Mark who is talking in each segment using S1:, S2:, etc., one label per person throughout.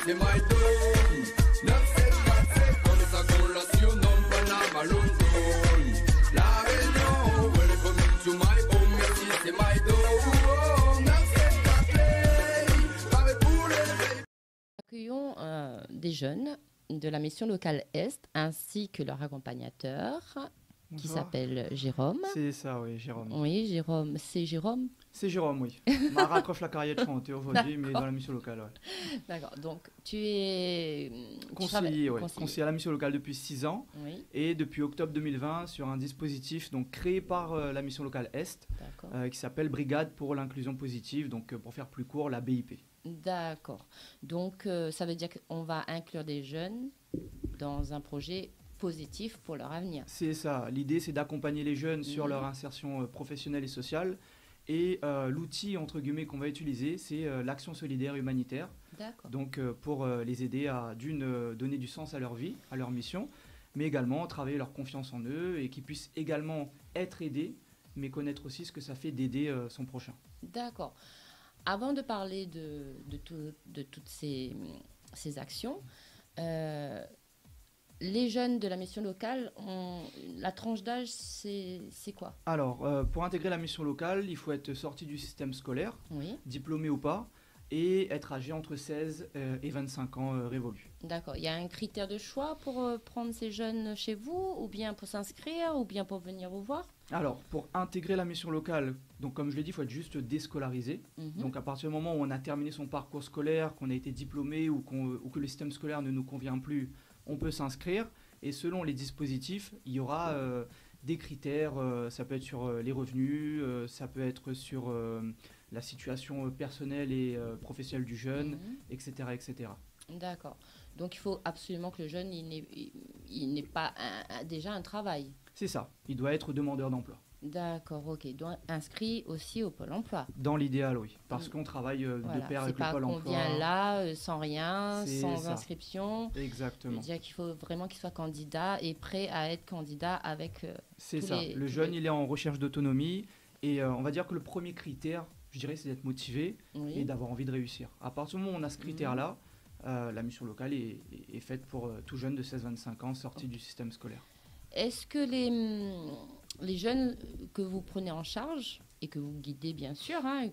S1: c'est my dome. 9747, comme ça qu'on la surnomme Panama London. La Réunion, welcome to my home. Merci, c'est my dome. 9747, avec vous les...
S2: Accueillons des jeunes de la mission locale Est ainsi que leur accompagnateur qui
S3: Bonjour.
S2: s'appelle Jérôme.
S3: C'est ça, oui, Jérôme.
S2: Oui, Jérôme. C'est Jérôme?
S3: C'est Jérôme, oui. Ma raccroche la carrière de chanteur aujourd'hui, mais dans la mission locale, ouais.
S2: D'accord. Donc, tu es
S3: Conseiller, ouais. Conseiller à la mission locale depuis 6 ans.
S2: Oui,
S3: Et depuis octobre 2020, sur un dispositif donc, créé par la mission locale Est,
S2: d'accord.
S3: qui s'appelle Brigade pour l'inclusion positive, donc pour faire plus court, la BIP.
S2: D'accord. Donc, ça veut dire qu'on va inclure des jeunes dans un projet positif pour leur avenir.
S3: C'est ça. L'idée, c'est d'accompagner les jeunes sur leur insertion professionnelle et sociale. Et l'outil, entre guillemets, qu'on va utiliser, c'est l'action solidaire humanitaire.
S2: D'accord.
S3: Donc, pour les aider à, donner du sens à leur vie, à leur mission, mais également travailler leur confiance en eux et qu'ils puissent également être aidés, mais connaître aussi ce que ça fait d'aider son prochain.
S2: D'accord. Avant de parler de toutes ces actions, les jeunes de la mission locale, la tranche d'âge, c'est quoi?
S3: Alors, pour intégrer la mission locale, il faut être sorti du système scolaire,
S2: Oui,
S3: diplômé ou pas, et être âgé entre 16 et 25 ans révolus.
S2: d'accord. Il y a un critère de choix pour prendre ces jeunes chez vous, ou bien pour s'inscrire, ou bien pour venir vous voir?
S3: Alors, pour intégrer la mission locale, donc comme je l'ai dit, il faut être juste déscolarisé.
S2: Mhm.
S3: Donc à partir du moment où on a terminé son parcours scolaire, qu'on a été diplômé ou que le système scolaire ne nous convient plus, on peut s'inscrire. Et selon les dispositifs, il y aura des critères. Ça peut être sur les revenus, ça peut être sur la situation personnelle et professionnelle du jeune,
S2: Mhm.
S3: etc., etc.
S2: D'accord. Donc il faut absolument que le jeune il n'ait pas déjà un travail.
S3: C'est ça. Il doit être demandeur d'emploi.
S2: D'accord, ok. Donc inscrit aussi au Pôle emploi.
S3: Dans l'idéal, oui. Parce qu'on travaille
S2: Voilà.
S3: de pair
S2: C'est
S3: avec le
S2: pas
S3: Pôle
S2: qu'on
S3: emploi.
S2: vient là sans rien,
S3: C'est
S2: sans
S3: ça.
S2: inscription.
S3: Exactement.
S2: C'est-à-dire qu'il faut vraiment qu'il soit candidat et prêt à être candidat avec
S3: C'est
S2: tous
S3: ça.
S2: les-
S3: Le
S2: tous
S3: jeune,
S2: les-
S3: il est en recherche d'autonomie. Et on va dire que le premier critère, je dirais, c'est d'être motivé
S2: Oui.
S3: et d'avoir envie de réussir. À partir du moment où on a ce critère-là, la mission locale est faite pour tout jeune de 16-25 ans sorti du système scolaire.
S2: Est-ce que les jeunes que vous prenez en charge et que vous guidez bien sûr, hein,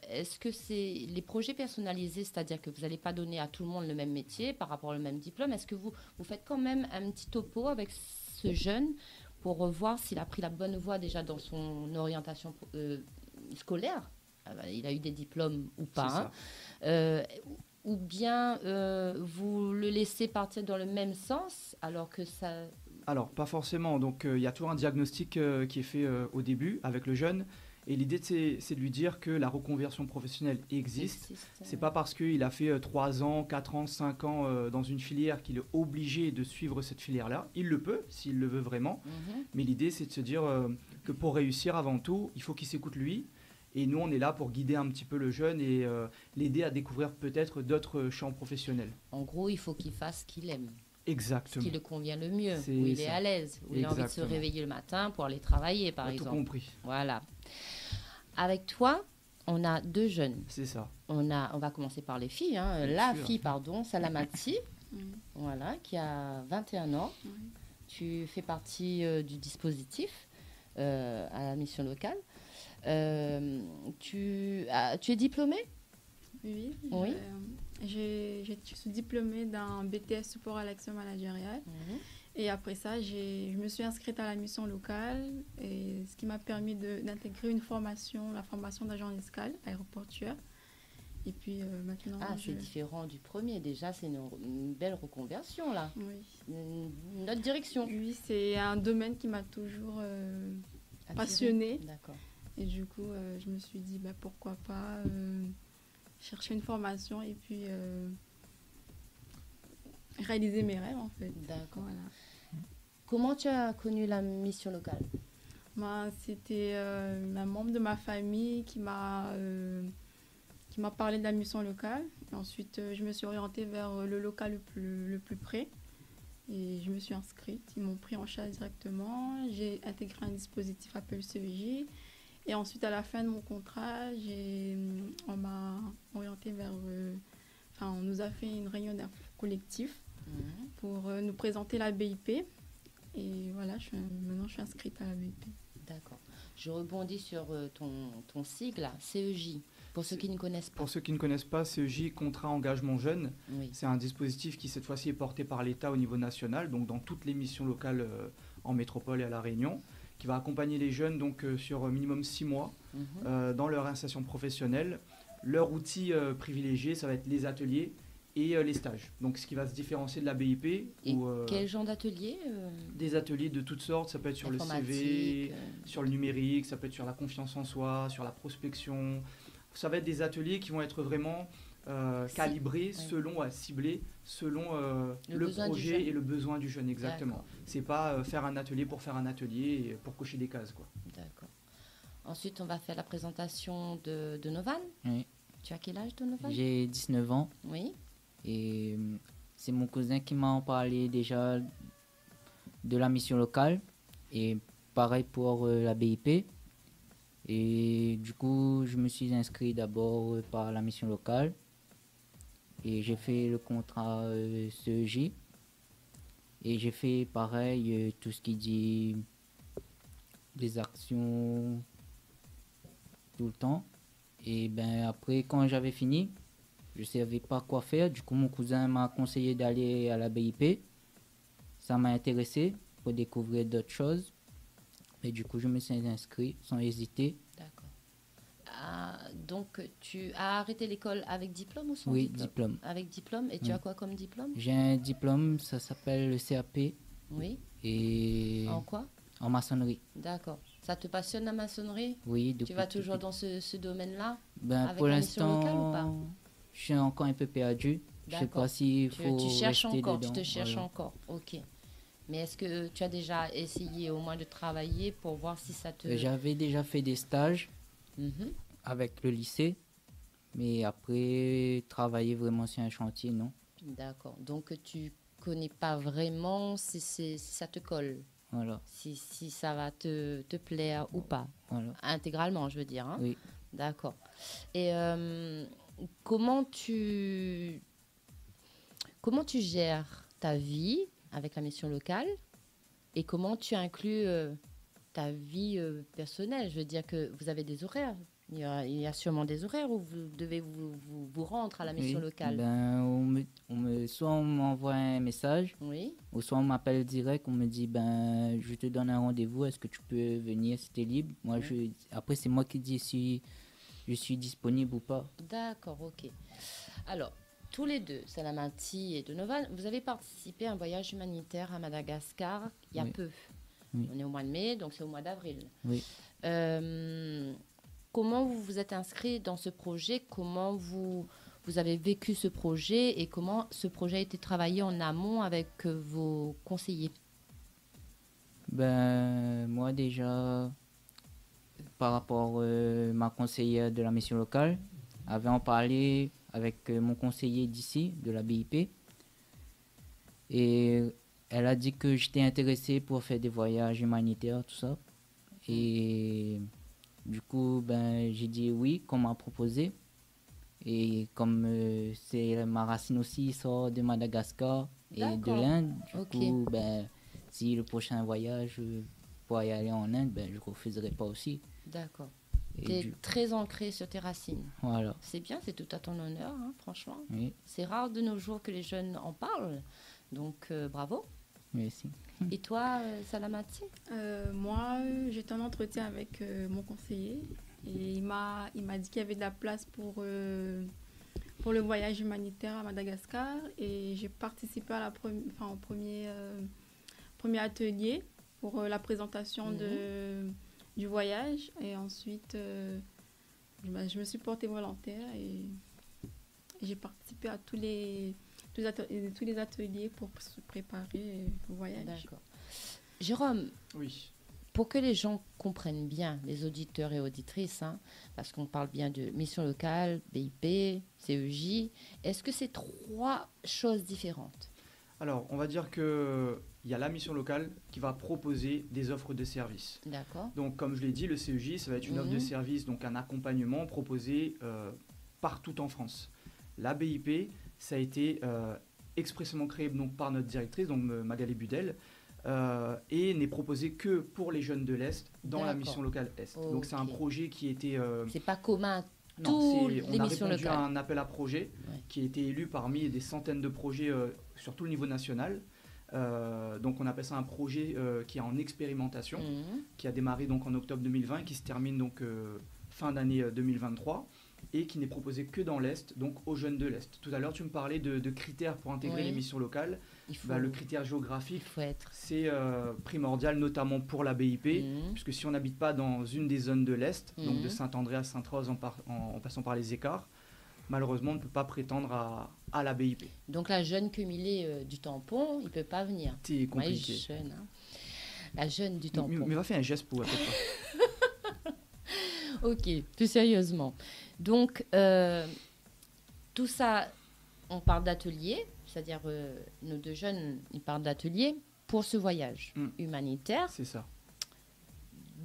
S2: est-ce que c'est les projets personnalisés, c'est-à-dire que vous n'allez pas donner à tout le monde le même métier par rapport au même diplôme, est-ce que vous faites quand même un petit topo avec ce jeune pour voir s'il a pris la bonne voie déjà dans son orientation scolaire? Il a eu des diplômes ou pas, hein. Ou bien vous le laissez partir dans le même sens alors que ça...
S3: Alors, pas forcément. Donc, il y a toujours un diagnostic qui est fait au début avec le jeune. Et l'idée, c'est de lui dire que la reconversion professionnelle existe. C'est pas parce qu'il a fait 3 ans, 4 ans, 5 ans dans une filière qu'il est obligé de suivre cette filière-là. Il le peut, s'il le veut vraiment. Mais l'idée, c'est de se dire que pour réussir avant tout, il faut qu'il s'écoute lui. Et nous, on est là pour guider un petit peu le jeune et l'aider à découvrir peut-être d'autres champs professionnels.
S2: En gros, il faut qu'il fasse ce qu'il aime, ce
S3: Exactement.
S2: qui le convient le mieux,
S3: C'est
S2: où il est
S3: ça.
S2: à l'aise, où il a envie de se
S3: Exactement.
S2: réveiller le matin pour aller travailler, par
S3: On a tout
S2: exemple.
S3: compris.
S2: Voilà. Avec toi, on a 2 jeunes.
S3: C'est ça.
S2: On va commencer par les filles. Hein.
S3: Bien
S2: La
S3: sûr.
S2: fille, pardon, Salamati, voilà, qui a 21 ans. Tu fais partie du dispositif à la mission locale. Tu es diplômée?
S4: Oui.
S2: Oui.
S4: Je suis diplômée d'un BTS support à l'action managériale. Et après ça, je me suis inscrite à la mission locale, et ce qui m'a permis d'intégrer la formation d'agent escale aéroportuaire. Et puis maintenant...
S2: C'est différent du premier. Déjà, c'est une belle reconversion, là.
S4: Oui.
S2: Une autre direction.
S4: Oui, c'est un domaine qui m'a toujours
S2: Attirée.
S4: passionnée.
S2: D'accord.
S4: Et du coup, je me suis dit, pourquoi pas chercher une formation et puis réaliser mes rêves, en fait.
S2: D'accord.
S4: Voilà.
S2: Comment tu as connu la mission locale?
S4: C'était un membre de ma famille qui m'a parlé de la mission locale. Et ensuite, je me suis orientée vers le local le plus près. Et je me suis inscrite. Ils m'ont pris en charge directement. J'ai intégré un dispositif appelé CVJ. Et ensuite, à la fin de mon contrat, on m'a orientée vers... on nous a fait une réunion collectif pour nous présenter la BIP. Et voilà, maintenant je suis inscrite à la BIP.
S2: D'accord. Je rebondis sur ton sigle, là, CEJ. Pour ceux qui ne connaissent pas.
S3: Pour ceux qui ne connaissent pas, CEJ, Contrat Engagement Jeune,
S2: Oui.
S3: c'est un dispositif qui cette fois-ci est porté par l'État au niveau national, donc dans toutes les missions locales en métropole et à La Réunion, qui va accompagner les jeunes donc, sur minimum 6 mois dans leur insertion professionnelle. Leur outil privilégié, ça va être les ateliers et les stages. Donc ce qui va se différencier de la BIP.
S2: Et quel genre d'atelier
S3: Des ateliers de toutes sortes, ça peut être sur le CV, sur le numérique, ça peut être sur la confiance en soi, sur la prospection. Ça va être des ateliers qui vont être vraiment calibrés, ciblés selon le projet et le besoin du jeune, exactement. C'est pas faire un atelier pour faire un atelier et pour cocher des cases, quoi.
S2: D'accord. Ensuite, on va faire la présentation de Donovan.
S5: Oui.
S2: Tu as quel âge, Donovan?
S5: J'ai 19 ans.
S2: Oui.
S5: Et c'est mon cousin qui m'a en parlé déjà de la mission locale. Et pareil pour la BIP. Et du coup, je me suis inscrit d'abord par la mission locale. Et j'ai fait le contrat CEJ. Et j'ai fait pareil, tout ce qui dit des actions tout le temps. Et ben après, quand j'avais fini, je ne savais pas quoi faire. Du coup, mon cousin m'a conseillé d'aller à la BIP. Ça m'a intéressé pour découvrir d'autres choses. Et du coup, je me suis inscrit sans hésiter.
S2: D'accord. Donc, tu as arrêté l'école avec diplôme ou sans
S5: diplôme?
S2: Oui,
S5: diplôme.
S2: Avec diplôme. Et tu as quoi comme diplôme?
S5: J'ai un diplôme, ça s'appelle le CAP.
S2: Oui.
S5: Et
S2: en quoi?
S5: En maçonnerie.
S2: D'accord. Ça te passionne la maçonnerie?
S5: Oui.
S2: Tu vas toujours dans ce domaine-là?
S5: Ben, pour l'instant, je suis encore un peu perdu. Je ne sais pas s'il faut
S2: tu cherches
S5: rester
S2: encore,
S5: dedans.
S2: Tu te cherches encore. Ok. Mais est-ce que tu as déjà essayé au moins de travailler pour voir si ça te...
S5: J'avais déjà fait des stages avec le lycée. Mais après, travailler vraiment sur un chantier, non.
S2: D'accord. Donc, tu connais pas vraiment si ça te colle.
S5: Voilà.
S2: Si ça va te plaire ou pas.
S5: Voilà.
S2: Intégralement, je veux dire. Hein?
S5: Oui.
S2: D'accord. Et comment tu gères ta vie avec la mission locale et comment tu inclus ta vie personnelle? Je veux dire que vous avez des horaires. Il y a sûrement des horaires où vous devez vous rendre à la mission locale.
S5: Ben, soit on m'envoie un message, ou soit on m'appelle direct, on me dit ben, je te donne un rendez-vous, est-ce que tu peux venir si tu es libre? Moi, après, c'est moi qui dis si je suis disponible ou pas.
S2: D'accord, ok. Alors, tous les deux, Salamati et Donovan, vous avez participé à un voyage humanitaire à Madagascar il y a peu. Oui. On est au mois de mai, donc c'est au mois d'avril.
S5: Oui.
S2: Comment vous vous êtes inscrit dans ce projet? Comment vous avez vécu ce projet et comment ce projet a été travaillé en amont avec vos conseillers?
S5: Ben, moi déjà, par rapport à ma conseillère de la mission locale, avait en parlé avec mon conseiller d'ici, de la BIP. Et elle a dit que j'étais intéressé pour faire des voyages humanitaires, tout ça. Et du coup, ben, j'ai dit oui, qu'on m'a proposé. Et comme c'est ma racine aussi sort de Madagascar et de l'Inde, du coup, ben, si le prochain voyage pour y aller en Inde, ben, je ne refuserai pas aussi.
S2: D'accord. Tu es très ancré sur tes racines.
S5: Voilà.
S2: C'est bien, c'est tout à ton honneur, hein, franchement.
S5: Oui.
S2: C'est rare de nos jours que les jeunes en parlent. Donc, bravo.
S5: Merci.
S2: Et toi, Salamati?
S4: Moi, j'étais en entretien avec mon conseiller et il m'a dit qu'il y avait de la place pour le voyage humanitaire à Madagascar et j'ai participé au premier atelier pour la présentation du voyage et ensuite je me suis portée volontaire et j'ai participé à tous les ateliers pour se préparer au voyage.
S2: D'accord. Jérôme,
S3: oui.
S2: Pour que les gens comprennent bien, les auditeurs et auditrices, hein, parce qu'on parle bien de mission locale, BIP, CEJ, est-ce que c'est trois choses différentes?
S3: Alors, on va dire qu'il y a la mission locale qui va proposer des offres de services.
S2: D'accord.
S3: Donc, comme je l'ai dit, le CEJ, ça va être une offre de service, donc un accompagnement proposé partout en France. la BIP, ça a été expressément créé donc, par notre directrice, donc Magali Budel, et n'est proposé que pour les jeunes de l'Est dans la mission locale Est. Donc c'est un projet qui était...
S2: c'est pas commun.
S3: Non, on a répondu à un appel à projet qui a été élu parmi des centaines de projets sur tout le niveau national. Donc on appelle ça un projet qui est en expérimentation, qui a démarré donc en octobre 2020 et qui se termine donc fin d'année 2023 et qui n'est proposé que dans l'Est, donc aux jeunes de l'Est. Tout à l'heure tu me parlais de critères pour intégrer les missions locales. Le critère géographique, c'est primordial notamment pour la BIP, puisque si on n'habite pas dans une des zones de l'Est, donc de Saint-André à Sainte-Rose en passant par les Écarts, malheureusement, on ne peut pas prétendre à la BIP.
S2: Donc la jeune cumulée du tampon, il ne peut pas venir.
S3: C'est compliqué.
S2: Jeune, hein. La jeune du tampon.
S3: Mais va faire un geste pour
S2: Ok, plus sérieusement. Donc, tout ça, on parle d'atelier, c'est-à-dire nos deux jeunes, ils parlent d'atelier pour ce voyage humanitaire.
S3: C'est ça.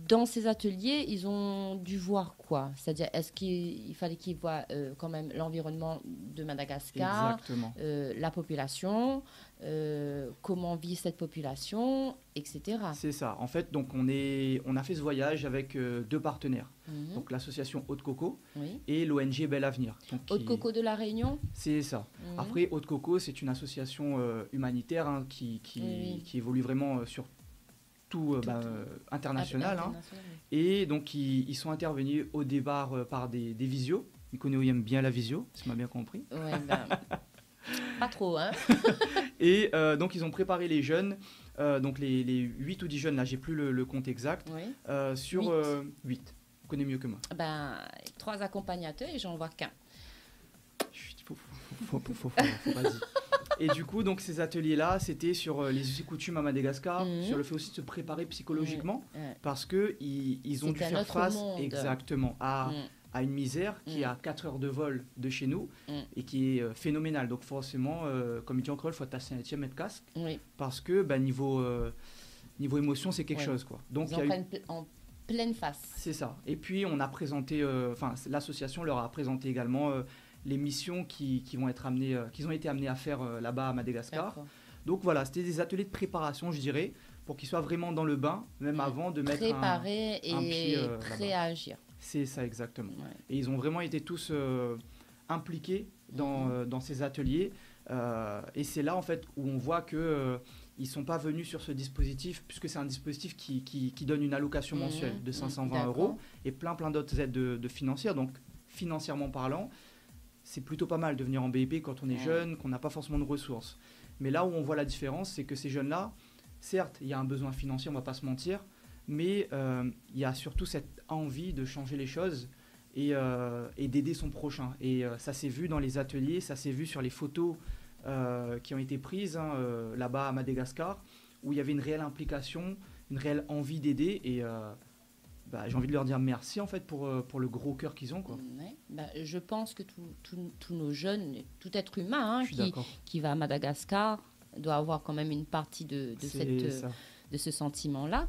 S2: Dans ces ateliers, ils ont dû voir quoi? C'est-à-dire, est-ce qu'il fallait qu'ils voient quand même l'environnement de Madagascar, la population, comment vit cette population, etc.
S3: C'est ça. En fait, donc on a fait ce voyage avec deux partenaires. Donc l'association Haute Coco et l'ONG Bel Avenir.
S2: Haute Coco de la Réunion?
S3: C'est ça. Après, Haute Coco, c'est une association humanitaire qui évolue vraiment sur international. Et donc, ils sont intervenus au départ par des visios. Niconéo aime bien la visio, si tu m'as bien compris.
S2: Ouais, pas trop, hein.
S3: Et donc, ils ont préparé les jeunes, donc les 8 ou 10 jeunes, là, j'ai plus le compte exact, sur 8. Vous connaissez mieux que moi.
S2: 3 accompagnateurs et j'en vois qu'un.
S3: Faut vas-y. Et du coup, donc, ces ateliers-là, c'était sur les us et coutumes à Madagascar, sur le fait aussi de se préparer psychologiquement, parce qu'ils ont dû faire face exactement à une misère qui est à 4 heures de vol de chez nous et qui est phénoménale. Donc forcément, comme il dit encore, il faut tasser un mètre casque, parce que niveau émotion, c'est quelque chose. Quoi. Donc,
S2: ils en pleine face.
S3: C'est ça. Et puis, on a présenté, l'association leur a présenté également... les missions qui ont été amenées à faire là-bas à Madagascar. Donc voilà, c'était des ateliers de préparation, je dirais, pour qu'ils soient vraiment dans le bain, même avant de mettre un pied
S2: prêt à agir.
S3: C'est ça, exactement. Et ils ont vraiment été tous impliqués dans ces ateliers. Et c'est là, en fait, où on voit qu'ils ne sont pas venus sur ce dispositif, puisque c'est un dispositif qui donne une allocation mensuelle de 520 € et plein d'autres aides de financières. Donc, financièrement parlant, c'est plutôt pas mal de venir en BIP quand on est jeune, qu'on n'a pas forcément de ressources. Mais là où on voit la différence, c'est que ces jeunes-là, certes, il y a un besoin financier, on ne va pas se mentir, mais il y a surtout cette envie de changer les choses et d'aider son prochain. Et ça s'est vu dans les ateliers, ça s'est vu sur les photos qui ont été prises là-bas à Madagascar, où il y avait une réelle implication, une réelle envie d'aider et... j'ai envie de leur dire merci en fait pour le gros cœur qu'ils ont. Quoi.
S2: Je pense que tous nos jeunes, tout être humain qui va à Madagascar doit avoir quand même une partie de ce sentiment-là.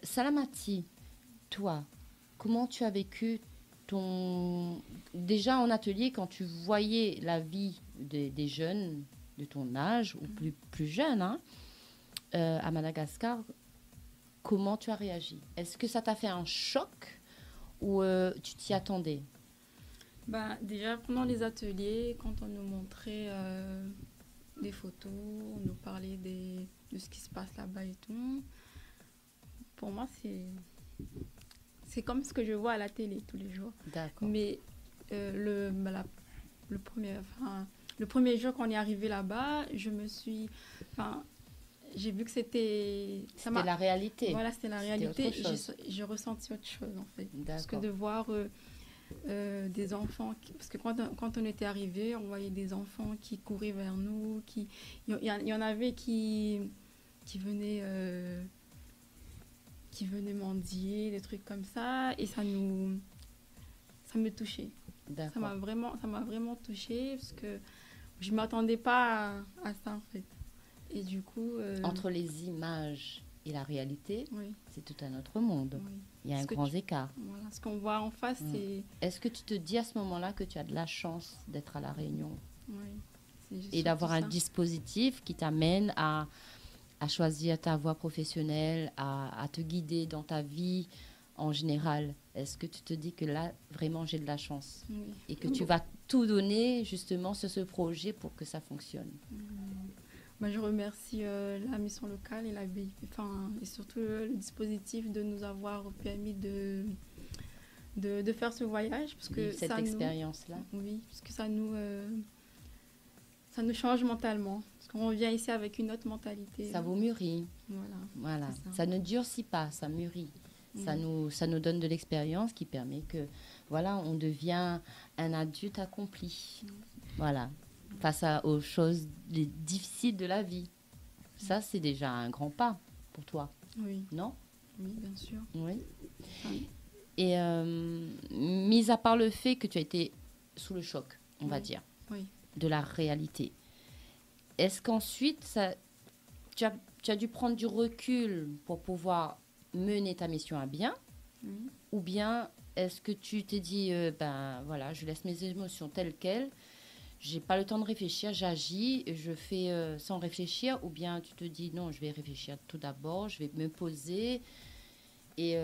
S2: Salamati, toi, comment tu as vécu déjà en atelier quand tu voyais la vie des jeunes de ton âge ou plus jeunes à Madagascar? Comment tu as réagi? Est-ce que ça t'a fait un choc ou tu t'y attendais?
S4: Déjà, pendant les ateliers, quand on nous montrait des photos, on nous parlait de ce qui se passe là-bas et tout, pour moi, c'est comme ce que je vois à la télé tous les jours.
S2: D'accord.
S4: Mais le premier jour qu'on est arrivé là-bas, j'ai vu que c'était
S2: la réalité.
S4: Voilà, c'était la réalité. J'ai ressenti autre chose, en fait.
S2: D'accord.
S4: Parce que de voir des enfants... Parce que quand on était arrivés, on voyait des enfants qui couraient vers nous. Il y en avait qui venaient mendier, des trucs comme ça. Et ça me touchait.
S2: D'accord.
S4: Ça m'a vraiment touchée, parce que je ne m'attendais pas à ça, en fait. Et du coup...
S2: Entre les images et la réalité,
S4: Oui.
S2: c'est tout un autre monde.
S4: Oui.
S2: Il y a un grand écart.
S4: Voilà, ce qu'on voit en face, c'est...
S2: Est-ce que tu te dis à ce moment-là que tu as de la chance d'être à La Réunion
S4: Oui, c'est
S2: et d'avoir un
S4: surtout ça.
S2: dispositif qui t'amène à choisir ta voie professionnelle, à te guider dans ta vie en général? Est-ce que tu te dis que là, vraiment, j'ai de la chance
S4: Oui.
S2: et que tu vas tout donner justement sur ce projet pour que ça fonctionne?
S4: Je remercie la mission locale et la BIP, et surtout le dispositif de nous avoir permis de faire ce voyage. Parce que
S2: Cette
S4: ça
S2: expérience-là.
S4: Oui, parce que ça nous change mentalement. Parce qu'on revient ici avec une autre mentalité.
S2: Ça vous mûrit.
S4: Voilà.
S2: Ça.
S4: C'est
S2: Ça ne durcit pas, ça mûrit. Ça nous donne de l'expérience qui permet que, voilà, on devient un adulte accompli. Voilà, face aux choses les difficiles de la vie. Ça, c'est déjà un grand pas pour toi,
S4: Oui,
S2: non?
S4: oui, bien sûr.
S2: Oui.
S4: Oui.
S2: Et mis à part le fait que tu as été sous le choc, on va dire,
S4: Oui.
S2: de la réalité, est-ce qu'ensuite, tu as dû prendre du recul pour pouvoir mener ta mission à bien?
S4: Oui.
S2: Ou bien est-ce que tu t'es dit, ben voilà, je laisse mes émotions telles quelles, j'ai pas le temps de réfléchir, j'agis, je fais sans réfléchir, ou bien tu te dis, non, je vais réfléchir tout d'abord, je vais me poser, et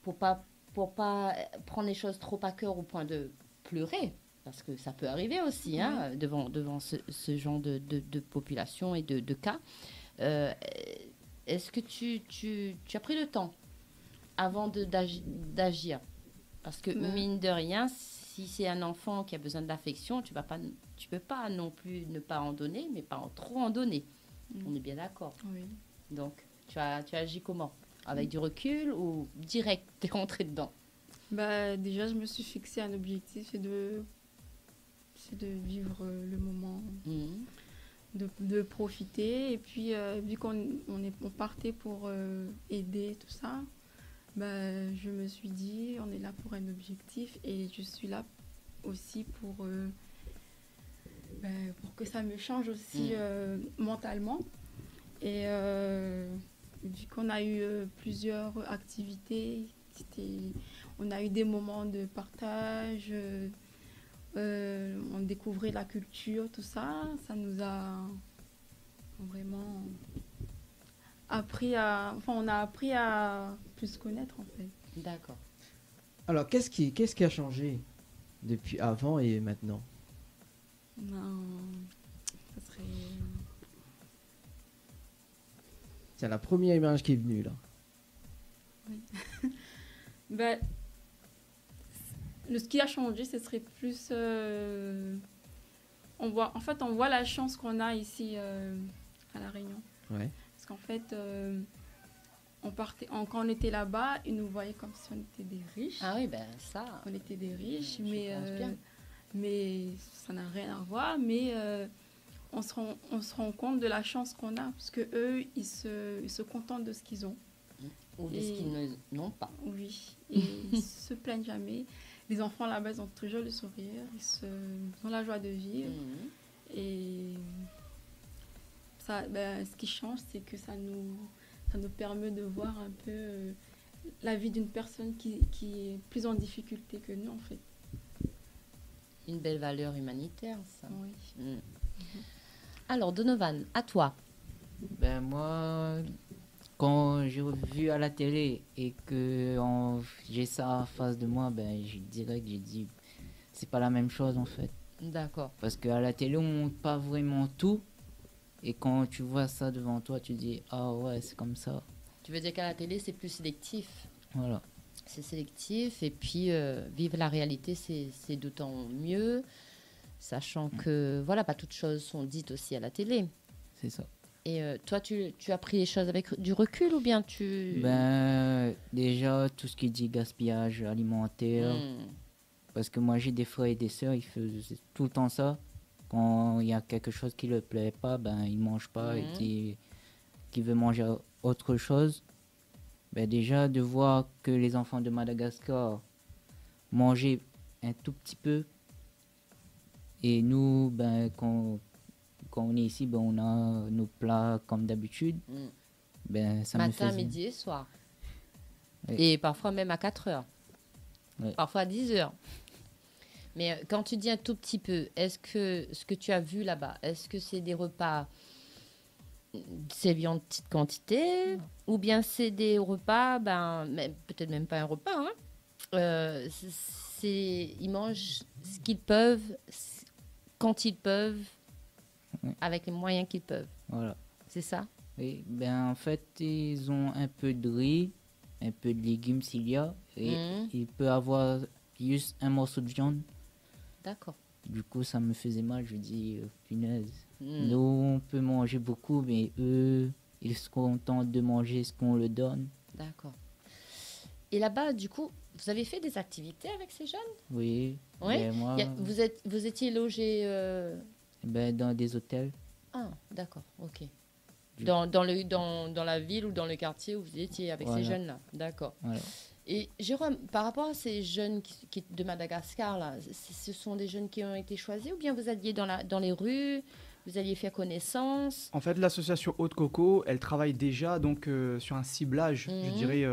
S2: pour pas prendre les choses trop à cœur au point de pleurer, parce que ça peut arriver aussi, hein, devant ce genre de population et de cas. Est-ce que tu as pris le temps avant d'agir? Parce que mine de rien, si c'est un enfant qui a besoin d'affection, tu peux pas non plus ne pas en donner, mais pas en trop en donner. On est bien d'accord.
S4: Oui.
S2: Donc, tu as agi comment? Avec du recul ou direct, t'es rentré dedans?
S4: Déjà, je me suis fixé un objectif, c'est de vivre le moment, de profiter. Et puis, vu on partait pour aider, tout ça, je me suis dit, on est là pour un objectif et je suis là aussi pour que ça me change aussi mentalement. Et vu qu'on a eu plusieurs activités, on a eu des moments de partage, on découvrait la culture, tout ça, ça nous a vraiment on a appris à plus connaître en fait.
S2: D'accord.
S6: Alors, qu'est-ce qui a changé depuis avant et maintenant?
S4: Non, ça serait...
S6: C'est la première image qui est venue là.
S4: Oui. Ce qui a changé, ce serait plus... on voit la chance qu'on a ici à La Réunion.
S6: Ouais.
S4: Parce qu'en fait, quand on était là-bas, ils nous voyaient comme si on était des riches.
S2: Ah oui, ça...
S4: On était des riches,
S2: je pense bien.
S4: mais ça n'a rien à voir. Mais on se rend compte de la chance qu'on a, parce qu'eux, ils se contentent de ce qu'ils ont.
S2: Ou de ce qu'ils n'ont pas.
S4: Oui, et ils se plaignent jamais. Les enfants là-bas, ils ont toujours le sourire, ils ont la joie de vivre. Et ça, ce qui change, c'est que ça nous permet de voir un peu la vie d'une personne qui est plus en difficulté que nous, en fait.
S2: Une belle valeur humanitaire, ça.
S4: Oui.
S2: Alors, Donovan, à toi.
S5: Moi, quand j'ai vu à la télé et que j'ai ça en face de moi, j'ai dit, c'est pas la même chose en fait.
S2: D'accord.
S5: Parce qu'à la télé, on montre pas vraiment tout. Et quand tu vois ça devant toi, tu dis, ah ouais, c'est comme ça.
S2: Tu veux dire qu'à la télé, c'est plus sélectif?
S5: Voilà.
S2: C'est sélectif. Et puis, vivre la réalité, c'est d'autant mieux. Sachant que, voilà, pas toutes choses sont dites aussi à la télé.
S5: C'est ça.
S2: Et toi, tu as pris les choses avec du recul ou bien
S5: déjà, tout ce qui dit gaspillage alimentaire. Parce que moi, j'ai des frères et des sœurs, ils faisaient tout le temps ça. Quand il y a quelque chose qui ne leur plaît pas, ils ne mangent pas. Et qui veut manger autre chose. Déjà, de voir que les enfants de Madagascar mangeaient un tout petit peu. Et nous, quand on est ici, on a nos plats comme d'habitude. Ben, ça me
S2: Matin,
S5: faisait...
S2: midi et soir.
S5: Oui.
S2: Et parfois même à 4 heures.
S5: Oui.
S2: Parfois à 10 heures. Mais quand tu dis un tout petit peu, est-ce que ce que tu as vu là-bas, est-ce que c'est des repas servis en petite quantité ou bien c'est des repas, peut-être même pas un repas, hein, ils mangent ce qu'ils peuvent, quand ils peuvent,
S5: Oui.
S2: avec les moyens qu'ils peuvent.
S5: Voilà.
S2: C'est ça?
S5: Oui, ben en fait, ils ont un peu de riz, un peu de légumes s'il y a, et
S2: Mhm.
S5: il peut avoir juste un morceau de viande.
S2: D'accord.
S5: Du coup, ça me faisait mal, je dis, punaise.
S2: Mhm.
S5: Nous, on peut manger beaucoup, mais eux, ils sont contents de manger ce qu'on leur donne.
S2: D'accord. Et là-bas, du coup, vous avez fait des activités avec ces jeunes?
S5: Oui,
S2: Oui.
S5: ben moi,
S2: Vous étiez logés...
S5: ben, dans des hôtels.
S2: Ah, d'accord, ok.
S5: Du-
S2: Dans la ville ou dans le quartier où vous étiez avec
S5: Voilà.
S2: ces jeunes-là, d'accord.
S5: Voilà.
S2: Et Jérôme, par rapport à ces jeunes de Madagascar, là, ce sont des jeunes qui ont été choisis ou bien vous alliez dans les rues, vous alliez faire connaissance?
S3: En fait, l'association Haute Coco, elle travaille déjà donc sur un ciblage, je
S2: Mhm.
S3: dirais,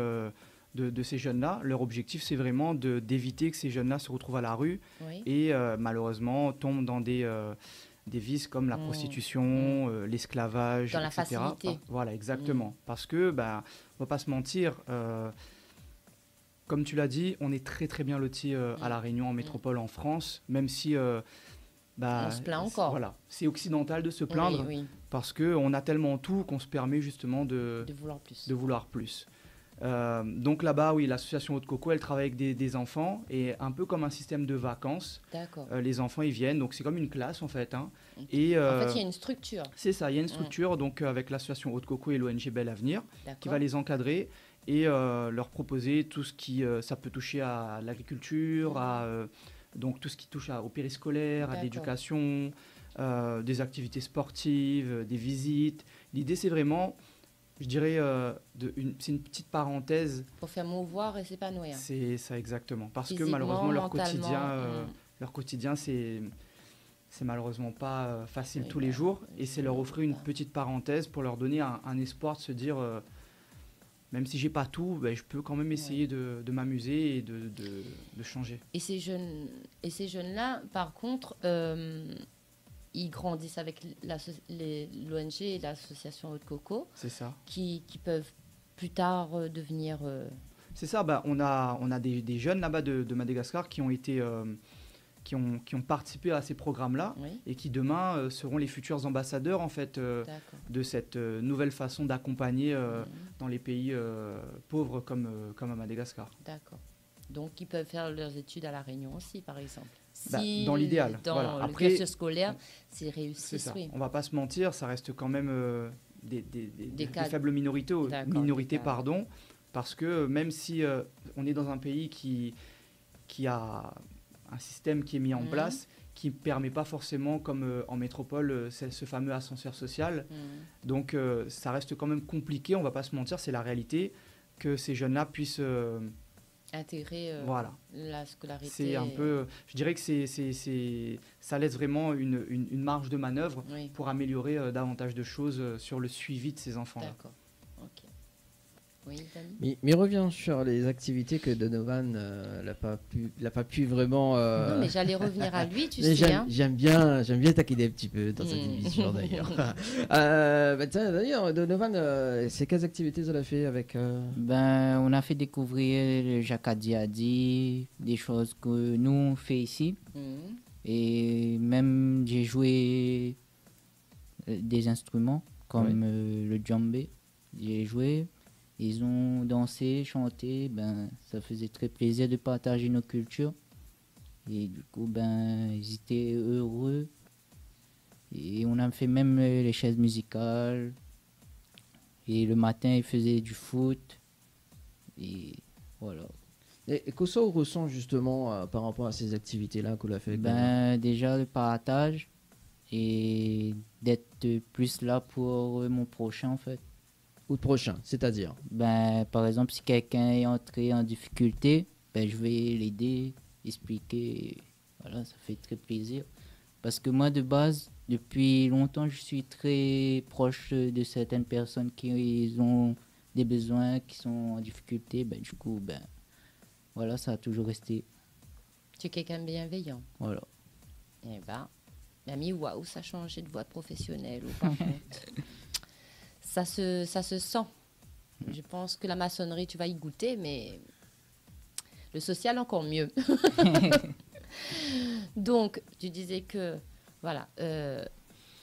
S3: de ces jeunes-là. Leur objectif, c'est vraiment d'éviter que ces jeunes-là se retrouvent à la rue
S2: Oui.
S3: et malheureusement tombent dans des vices comme la
S2: Mhm.
S3: prostitution, l'esclavage,
S2: Dans la
S3: etc.
S2: facilité.
S3: Voilà, exactement. Parce que, on va pas se mentir, comme tu l'as dit, on est très très bien lotis à La Réunion, en métropole, en France, même si...
S2: On se plaint encore.
S3: Voilà, c'est occidental de se plaindre
S2: Oui, oui,
S3: parce qu'on a tellement tout qu'on se permet justement
S2: de vouloir plus.
S3: de vouloir plus. Donc là-bas, oui, l'association Haute Coco, elle travaille avec des enfants et un peu comme un système de vacances.
S2: D'accord.
S3: Les enfants, ils viennent, donc c'est comme une classe en fait. Hein.
S2: Ok.
S3: Et,
S2: En fait, il y a une structure.
S3: c'est ça, il y a une structure donc avec l'association Haute Coco et l'ONG Belle Avenir qui
S2: D'accord.
S3: va les encadrer et leur proposer tout ce qui ça peut toucher à l'agriculture, donc tout ce qui touche au périscolaire, à
S2: D'accord.
S3: l'éducation, des activités sportives, des visites. L'idée, c'est vraiment, je dirais, c'est une petite parenthèse.
S2: Pour faire mouvoir et s'épanouir.
S3: C'est ça exactement. Parce que
S2: Physiquement,
S3: malheureusement,
S2: mentalement,
S3: leur quotidien, c'est malheureusement pas facile
S2: Oui,
S3: tous les jours. Et c'est leur offrir une
S2: bah.
S3: petite parenthèse pour leur donner un espoir de se dire, même si j'ai pas tout, je peux quand même essayer de m'amuser et de changer.
S2: Et ces jeunes-là, par contre, ils grandissent avec l'ONG et l'association Haute Coco,
S3: C'est ça.
S2: qui peuvent plus tard devenir...
S3: C'est ça, on a des jeunes là-bas de Madagascar qui ont été... qui ont participé à ces programmes-là
S2: Oui,
S3: et qui demain seront les futurs ambassadeurs en fait
S2: d'accord.
S3: de cette nouvelle façon d'accompagner
S2: Mhm.
S3: dans les pays pauvres comme à Madagascar.
S2: D'accord. Donc, ils peuvent faire leurs études à La Réunion aussi, par exemple.
S3: Dans l'idéal,
S2: Dans
S3: voilà.
S2: le
S3: Après,
S2: cursus scolaire, c'est réussi,
S3: C'est ça.
S2: oui.
S3: On va pas se mentir, ça reste quand même des
S2: cas-
S3: faibles minorités,
S2: D'accord, des cas.
S3: pardon, parce que même si on est dans un pays qui a un système qui est mis en
S2: Mhm.
S3: place, qui ne permet pas forcément, comme en métropole, ce fameux ascenseur social.
S2: Mhm.
S3: Donc ça reste quand même compliqué, on va pas se mentir, c'est la réalité, que ces jeunes-là puissent...
S2: Intégrer
S3: voilà.
S2: la scolarité.
S3: C'est un peu... Je dirais que ça laisse vraiment une marge de manœuvre
S2: Oui,
S3: pour améliorer davantage de choses sur le suivi de ces enfants-là.
S2: d'accord. Ok. Oui, Dani?
S6: Mais reviens sur les activités que Donovan n'a pas pu vraiment.
S2: Non, mais j'allais revenir à lui, tu
S6: Mais
S2: sais. Hein.
S6: j'aime bien taquiner un petit peu dans cette
S2: Mm.
S6: émission d'ailleurs. Tiens, d'ailleurs, Donovan, c'est quelles activités vous avez fait avec
S5: Ben, on a fait découvrir le Jacadiadi, des choses que nous on fait ici.
S2: Mhm.
S5: Et même j'ai joué des instruments comme le djembé. J'ai joué, ils ont dansé, chanté. Ben, ça faisait très plaisir de partager nos cultures. Et du coup, ben, ils étaient heureux. Et on a fait même les chaises musicales. Et le matin, ils faisaient du foot. Et voilà.
S6: Et que ça on ressent justement par rapport à ces activités-là que l'on a fait avec Donovan
S5: Ben, déjà le partage et d'être plus là pour mon prochain en fait.
S6: Août prochain, c'est-à-dire
S5: Ben, par exemple, si quelqu'un est entré en difficulté, ben, je vais l'aider, expliquer. Voilà, ça fait très plaisir. Parce que moi, de base, depuis longtemps, je suis très proche de certaines personnes qui ont des besoins, qui sont en difficulté. Du coup, voilà, ça a toujours resté.
S2: Tu es quelqu'un de bienveillant.
S5: Voilà.
S2: Eh ben, mamie, waouh, ça a changé de voie professionnelle ou par contre. Ça se sent. Je pense que la maçonnerie, tu vas y goûter, mais le social, encore mieux. Donc, tu disais que, voilà,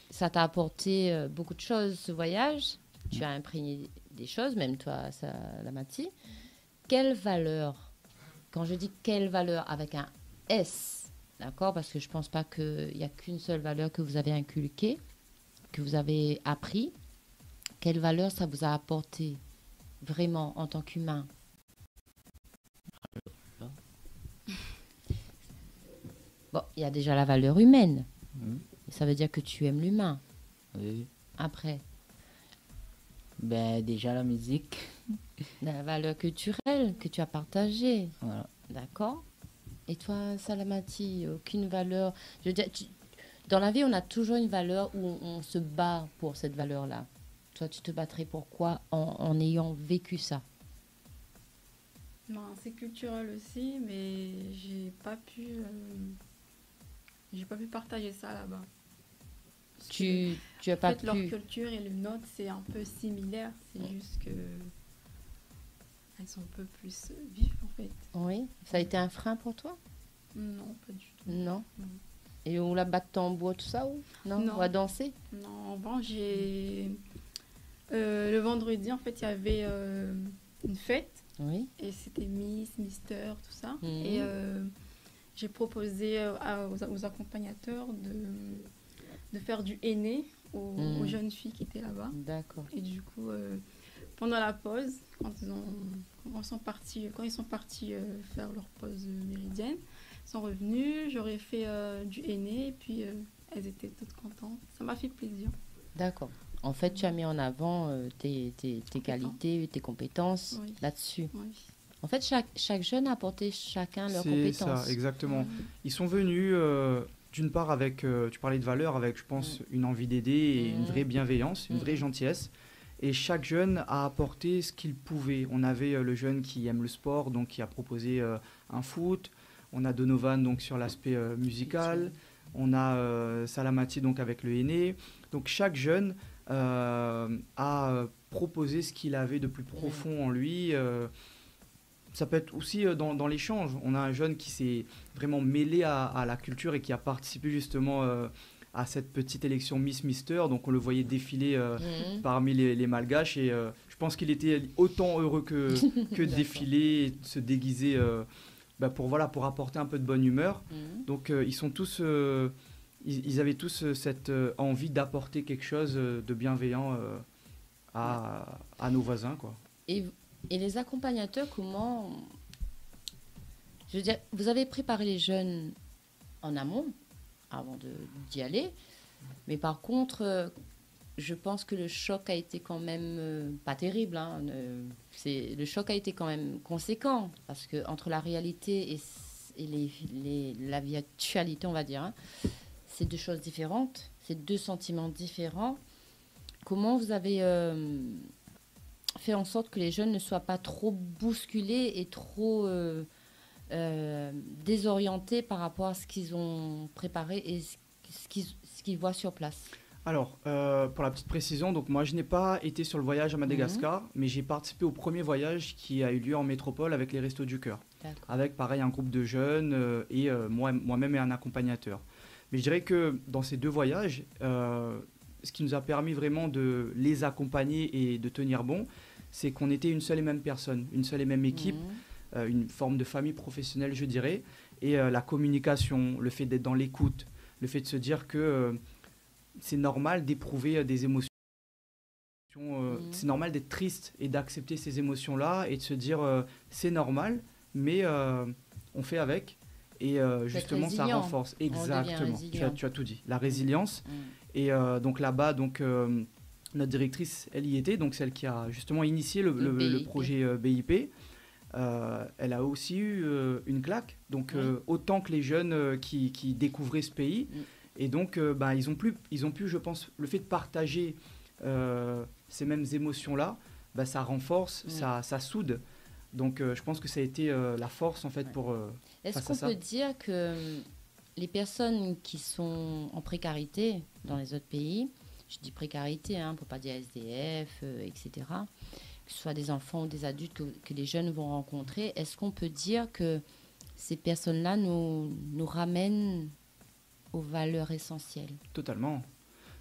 S2: ça t'a apporté beaucoup de choses, ce voyage. Tu as imprégné des choses, même toi, Salamati. Quelle valeur, quand je dis quelle valeur, avec un S, d'accord, parce que je ne pense pas qu'il n'y a qu'une seule valeur que vous avez inculquée, que vous avez appris. Quelle valeur ça vous a apporté, vraiment, en tant qu'humain? Bon, il y a déjà la valeur humaine. Ça veut dire que tu aimes l'humain.
S5: Oui.
S2: Après,
S5: Déjà la musique.
S2: la valeur culturelle que tu as partagée.
S5: Voilà.
S2: D'accord. Et toi, Salamati, aucune valeur. Je veux dire, dans la vie, on a toujours une valeur où on se bat pour cette valeur-là. Toi, tu te battrais pour quoi en ayant vécu ça?
S4: C'est culturel aussi, mais j'ai pas pu partager ça là-bas. Parce
S2: Tu as
S4: en
S2: pas
S4: fait, leur
S2: pu.
S4: culture et le nôtre, c'est un peu similaire. C'est juste que elles sont un peu plus vives, en fait.
S2: Oui, ça a été un frein pour toi?
S4: Non, pas du tout.
S2: Non.
S4: Non.
S2: Et on la bat en bois, tout ça ou non?
S4: Non.
S2: On va danser?
S4: Non, bon, le vendredi, en fait, il y avait une fête.
S2: Oui.
S4: Et c'était Miss, Mister, tout ça.
S2: Mhm.
S4: Et j'ai proposé aux accompagnateurs de faire du henné aux jeunes filles qui étaient là-bas.
S2: D'accord.
S4: Et du coup, pendant la pause, quand ils sont partis faire leur pause méridienne, ils sont revenus, j'aurais fait du henné et puis elles étaient toutes contentes. Ça m'a fait plaisir.
S2: D'accord. En fait, tu as mis en avant tes qualités, tes compétences
S4: Oui.
S2: là-dessus.
S4: Oui.
S2: En fait, chaque jeune a apporté chacun leurs
S3: C'est
S2: compétences.
S3: ça, exactement. Ils sont venus, d'une part, avec, tu parlais de valeur, avec, je pense, une envie d'aider et une vraie bienveillance, une vraie gentillesse. Et chaque jeune a apporté ce qu'il pouvait. On avait le jeune qui aime le sport, donc qui a proposé un foot. On a Donovan donc, sur l'aspect musical. On a Salamati donc, avec le henné. Donc chaque jeune a proposé ce qu'il avait de plus profond en lui. Ça peut être aussi dans l'échange. On a un jeune qui s'est vraiment mêlé à la culture et qui a participé justement à cette petite élection Miss Mister. Donc on le voyait défiler parmi les malgaches et je pense qu'il était autant heureux que de défiler et de se déguiser pour apporter un peu de bonne humeur. Donc ils sont tous... Ils avaient tous cette envie d'apporter quelque chose de bienveillant à nos voisins, quoi.
S2: Et les accompagnateurs, comment... Je veux dire, vous avez préparé les jeunes en amont, avant d'y aller. Mais par contre, je pense que le choc a été quand même pas terrible. Hein. Le choc a été quand même conséquent. Parce que entre la réalité et la virtualité, on va dire... Hein, c'est deux choses différentes, c'est deux sentiments différents. Comment vous avez fait en sorte que les jeunes ne soient pas trop bousculés et trop désorientés par rapport à ce qu'ils ont préparé et ce qu'ils voient sur place?
S3: Alors, pour la petite précision, donc moi je n'ai pas été sur le voyage à Madagascar, mais j'ai participé au premier voyage qui a eu lieu en métropole avec les Restos du Cœur. Avec pareil un groupe de jeunes et moi-même et un accompagnateur. Mais je dirais que dans ces deux voyages, ce qui nous a permis vraiment de les accompagner et de tenir bon, c'est qu'on était une seule et même personne, une seule et même équipe, une forme de famille professionnelle, je dirais. Et la communication, le fait d'être dans l'écoute, le fait de se dire que c'est normal d'éprouver des émotions. C'est normal d'être triste et d'accepter ces émotions-là et de se dire c'est normal, mais on fait avec. Et justement, ça renforce. Exactement. Tu as tout dit. La résilience. Et donc là-bas, notre directrice, elle y était, donc celle qui a justement initié le projet BIP. Elle a aussi eu une claque. Donc autant que les jeunes qui découvraient ce pays. Et donc, ils ont pu, je pense, le fait de partager ces mêmes émotions-là, ça renforce, ça soude. Donc, je pense que ça a été la force, en fait, pour
S2: Est-ce qu'on peut dire que les personnes qui sont en précarité dans les autres pays, je dis précarité, pour ne pas dire SDF, etc., que ce soit des enfants ou des adultes que les jeunes vont rencontrer, est-ce qu'on peut dire que ces personnes-là nous ramènent aux valeurs essentielles?
S3: Totalement.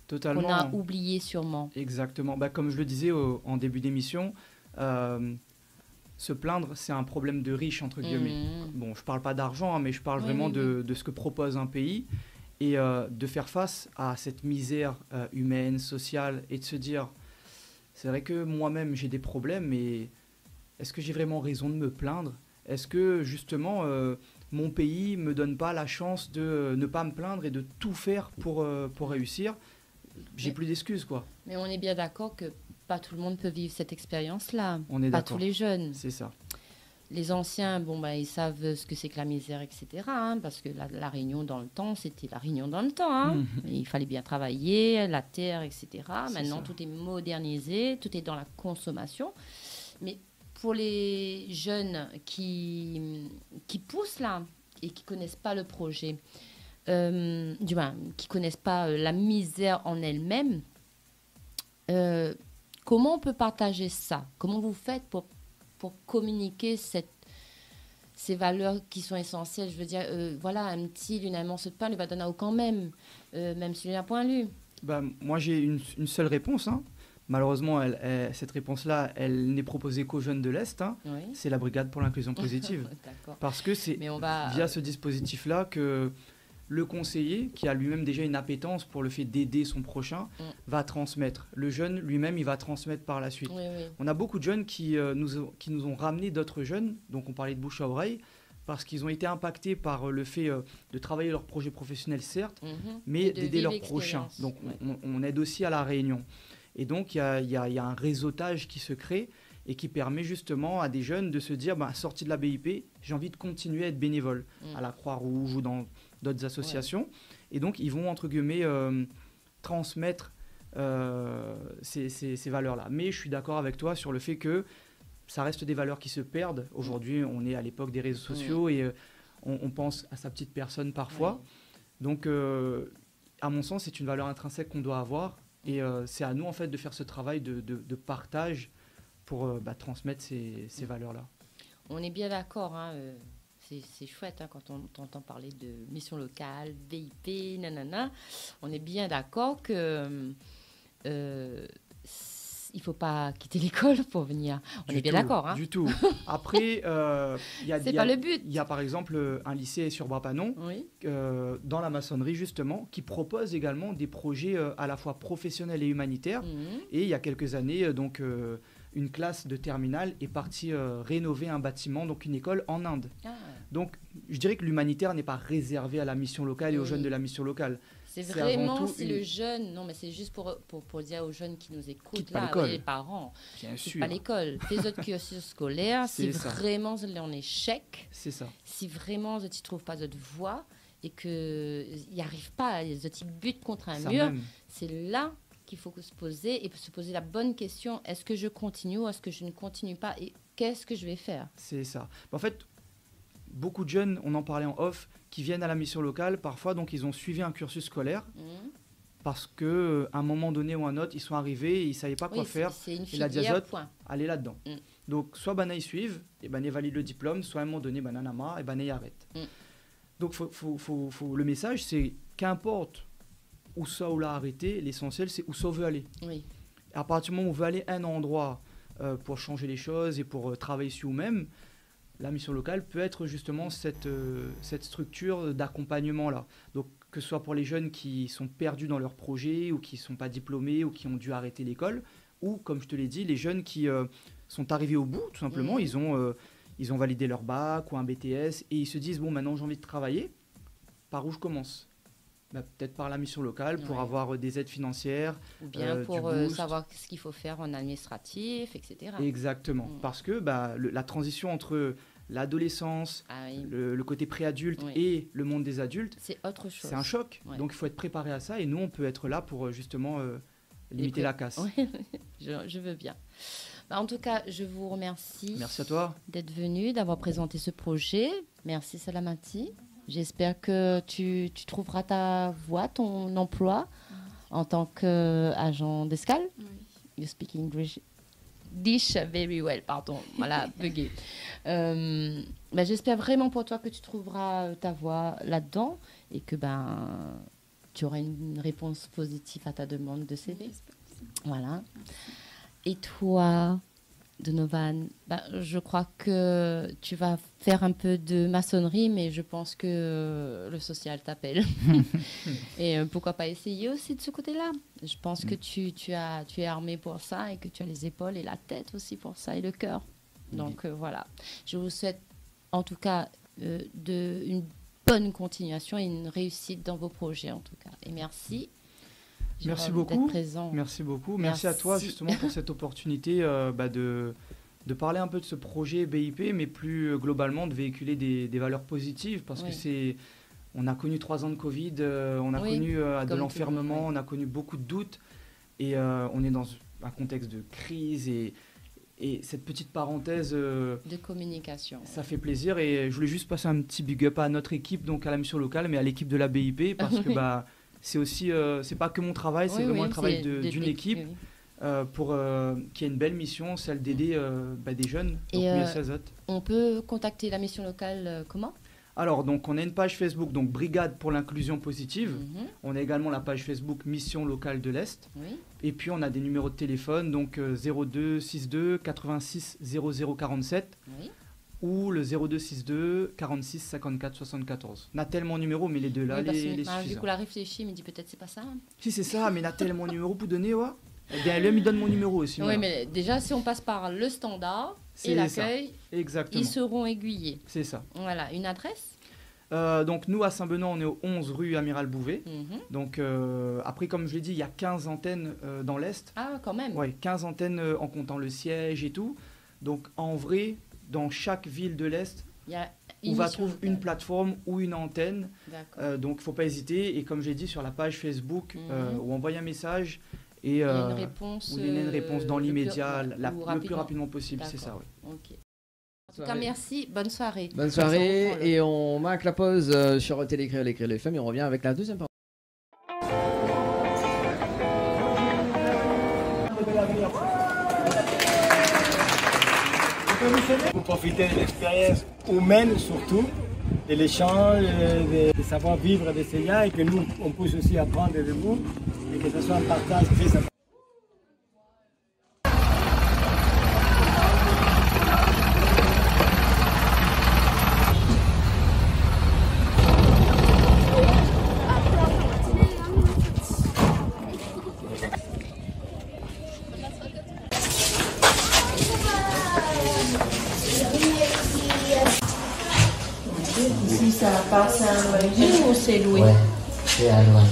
S2: Qu'on a oublié sûrement.
S3: Exactement. Comme je le disais en début d'émission, se plaindre, c'est un problème de riche, entre guillemets. Bon, je ne parle pas d'argent, mais je parle vraiment de ce que propose un pays. Et de faire face à cette misère humaine, sociale, et de se dire, c'est vrai que moi-même, j'ai des problèmes, mais est-ce que j'ai vraiment raison de me plaindre? Est-ce que, justement, mon pays ne me donne pas la chance de ne pas me plaindre et de tout faire pour réussir? J'ai plus d'excuses, quoi.
S2: Mais on est bien d'accord que pas tout le monde peut vivre cette expérience-là.
S3: On est
S2: pas
S3: d'accord.
S2: Tous les jeunes.
S3: C'est ça.
S2: Les anciens, ils savent ce que c'est que la misère, etc. Parce que la Réunion dans le temps, c'était la Réunion dans le temps. Il fallait bien travailler, la terre, etc. Maintenant, tout est modernisé, tout est dans la consommation. Mais pour les jeunes qui poussent là et qui ne connaissent pas le projet, qui ne connaissent pas la misère en elle-même, comment on peut partager ça? Comment vous faites pour communiquer ces valeurs qui sont essentielles? Je veux dire, un petit, une amant se pain, il va donner quand même s'il n'a point lu.
S3: Moi, j'ai une seule réponse. Malheureusement, cette réponse-là, elle n'est proposée qu'aux jeunes de l'Est. Oui. C'est la Brigade pour l'inclusion positive. Parce que c'est via ce dispositif-là que le conseiller, qui a lui-même déjà une appétence pour le fait d'aider son prochain, va transmettre. Le jeune lui-même, il va transmettre par la suite.
S2: Oui.
S3: On a beaucoup de jeunes qui nous ont ramené d'autres jeunes, donc on parlait de bouche à oreille, parce qu'ils ont été impactés par le fait de travailler leur projet professionnel, certes, mais d'aider leurs prochains. Donc on aide aussi à la réunion. Et donc il y a un réseautage qui se crée et qui permet justement à des jeunes de se dire, sorti de la BIP, j'ai envie de continuer à être bénévole à la Croix-Rouge ou dans d'autres associations. Et donc, ils vont, entre guillemets, transmettre ces valeurs-là. Mais je suis d'accord avec toi sur le fait que ça reste des valeurs qui se perdent. Aujourd'hui, on est à l'époque des réseaux sociaux et on pense à sa petite personne parfois. Donc, à mon sens, c'est une valeur intrinsèque qu'on doit avoir. Et c'est à nous, en fait, de faire ce travail de partage pour transmettre ces valeurs-là.
S2: On est bien d'accord, c'est chouette quand on t'entend parler de mission locale, VIP, nanana. On est bien d'accord que il ne faut pas quitter l'école pour venir. On est bien d'accord.
S3: Du tout. Après,
S2: c'est pas le but.
S3: Il y a par exemple un lycée sur Bras-Panon, dans la maçonnerie justement, qui propose également des projets à la fois professionnels et humanitaires. Et il y a quelques années, une classe de terminale est partie rénover un bâtiment, donc une école en Inde. Donc, je dirais que l'humanitaire n'est pas réservé à la mission locale et aux jeunes de la mission locale.
S2: C'est vraiment si le jeune... Non, mais c'est juste pour dire aux jeunes qui nous écoutent, les parents.
S3: Bien sûr.
S2: C'est pas l'école. Tes autres cursus scolaires, si vraiment vous êtes en échec,
S3: c'est ça.
S2: Si vraiment vous ne trouvez pas votre voie et qu'ils n'y arrivent pas, ils butent contre un mur, c'est là qu'il faut se poser et se poser la bonne question. Est-ce que je continue ou est-ce que je ne continue pas? Et qu'est-ce que je vais faire?
S3: C'est ça. En fait, beaucoup de jeunes, on en parlait en off, qui viennent à la mission locale, parfois, donc ils ont suivi un cursus scolaire parce qu'à un moment donné ou un autre, ils sont arrivés et ils ne savaient pas quoi faire.
S2: C'est une
S3: filière, et la diazote, allez là-dedans. Donc, soit ils suivent, et ils valident le diplôme, soit à un moment donné, nanama, et ils arrêtent. Donc, le message, c'est qu'importe où ça ou là arrêter, l'essentiel, c'est où ça veut aller.
S2: Oui.
S3: Et à partir du moment où on veut aller à un endroit pour changer les choses et pour travailler sur nous-mêmes, la mission locale peut être justement cette structure d'accompagnement-là. Donc, que ce soit pour les jeunes qui sont perdus dans leur projet ou qui ne sont pas diplômés ou qui ont dû arrêter l'école, ou, comme je te l'ai dit, les jeunes qui sont arrivés au bout, tout simplement. Ils ont validé leur bac ou un BTS et ils se disent, maintenant j'ai envie de travailler, par où je commence? Peut-être par la mission locale pour avoir des aides financières.
S2: Ou bien pour savoir ce qu'il faut faire en administratif, etc.
S3: Exactement. Parce que la transition entre l'adolescence, le côté préadulte et le monde des adultes,
S2: c'est autre chose.
S3: C'est un choc. Donc il faut être préparé à ça et nous on peut être là pour justement limiter la casse.
S2: Je veux bien. En tout cas, je vous remercie.
S3: Merci à toi
S2: d'être venu, d'avoir présenté ce projet. Merci Salamati. J'espère que tu trouveras ta voie, ton emploi en tant qu'agent d'escale. You speak English very well, pardon, voilà, bugué. J'espère vraiment pour toi que tu trouveras ta voie là-dedans et que tu auras une réponse positive à ta demande de CV. Voilà. Et toi, Donovan, je crois que tu vas faire un peu de maçonnerie, mais je pense que le social t'appelle. Et pourquoi pas essayer aussi de ce côté-là. Je pense que tu es armé pour ça et que tu as les épaules et la tête aussi pour ça et le cœur. Donc voilà. Je vous souhaite en tout cas une bonne continuation et une réussite dans vos projets en tout cas. Et merci.
S3: Merci beaucoup. Merci beaucoup. Merci à toi justement pour cette opportunité de parler un peu de ce projet BIP, mais plus globalement de véhiculer des valeurs positives parce que on a connu 3 ans de Covid, on a connu de l'enfermement, on a connu beaucoup de doutes et on est dans un contexte de crise et cette petite parenthèse
S2: de communication.
S3: Ça fait plaisir et je voulais juste passer un petit big up à notre équipe, donc à la mission locale, mais à l'équipe de la BIP parce que c'est aussi, c'est pas que mon travail, c'est vraiment le travail d'une équipe pour qu'il y ait une belle mission, celle d'aider des jeunes.
S2: Et on peut contacter la mission locale comment ?
S3: Alors, donc, on a une page Facebook, donc Brigade pour l'inclusion positive. On a également la page Facebook Mission locale de l'Est. Et puis, on a des numéros de téléphone, donc 02 62 86 00 47. Ou le 0262 46 54 74. Natel mon numéro, mais les deux là, les
S2: du coup, la réfléchit, mais dit peut-être c'est pas ça.
S3: Si c'est ça, mais Natel mon numéro pour donner, Eh bien, elle me donne mon numéro aussi.
S2: Oui, mais déjà, si on passe par le standard et l'accueil, ils seront aiguillés.
S3: C'est ça.
S2: Voilà, une adresse
S3: donc nous à Saint-Benoît on est au 11 rue Amiral Bouvet. Donc après comme je l'ai dit il y a 15 antennes dans l'Est.
S2: Ah quand même.
S3: Oui, 15 antennes en comptant le siège et tout. Donc en vrai dans chaque ville de l'Est on va trouver une plateforme ou une antenne. Donc il ne faut pas hésiter et comme j'ai dit sur la page Facebook ou envoyer un message et il y a une réponse dans l'immédiat le plus rapidement possible. C'est ça, oui.
S2: Okay. En tout cas, merci. Bonne soirée.
S6: Bonne soirée. Et on marque la pause sur Télécrire, l'écrire les femmes et on revient avec la deuxième partie.
S7: Pour profiter de l'expérience humaine surtout, de l'échange, de savoir vivre de ces liens et que nous, on puisse aussi apprendre de vous et que ce soit un partage très important.
S2: Ici, ça passe à l'ONG ou c'est loué?
S8: Ouais, c'est à l'ONG.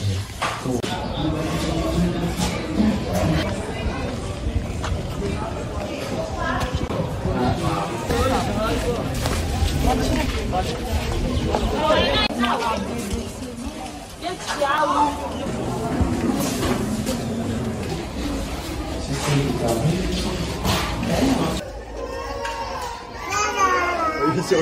S9: C'est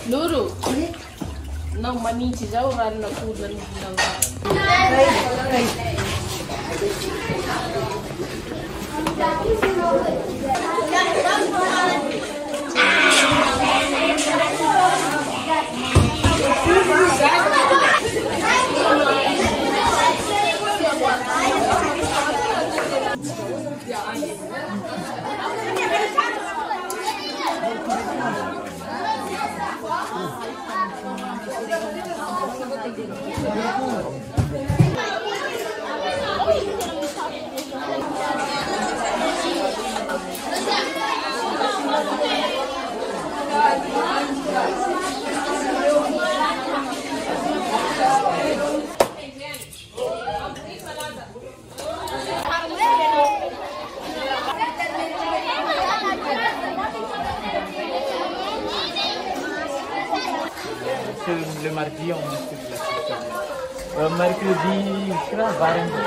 S2: Loro. Não, maninti já o raro na curva no final.
S9: Le mardi, on fait de la pizza. Mercredi, varengi.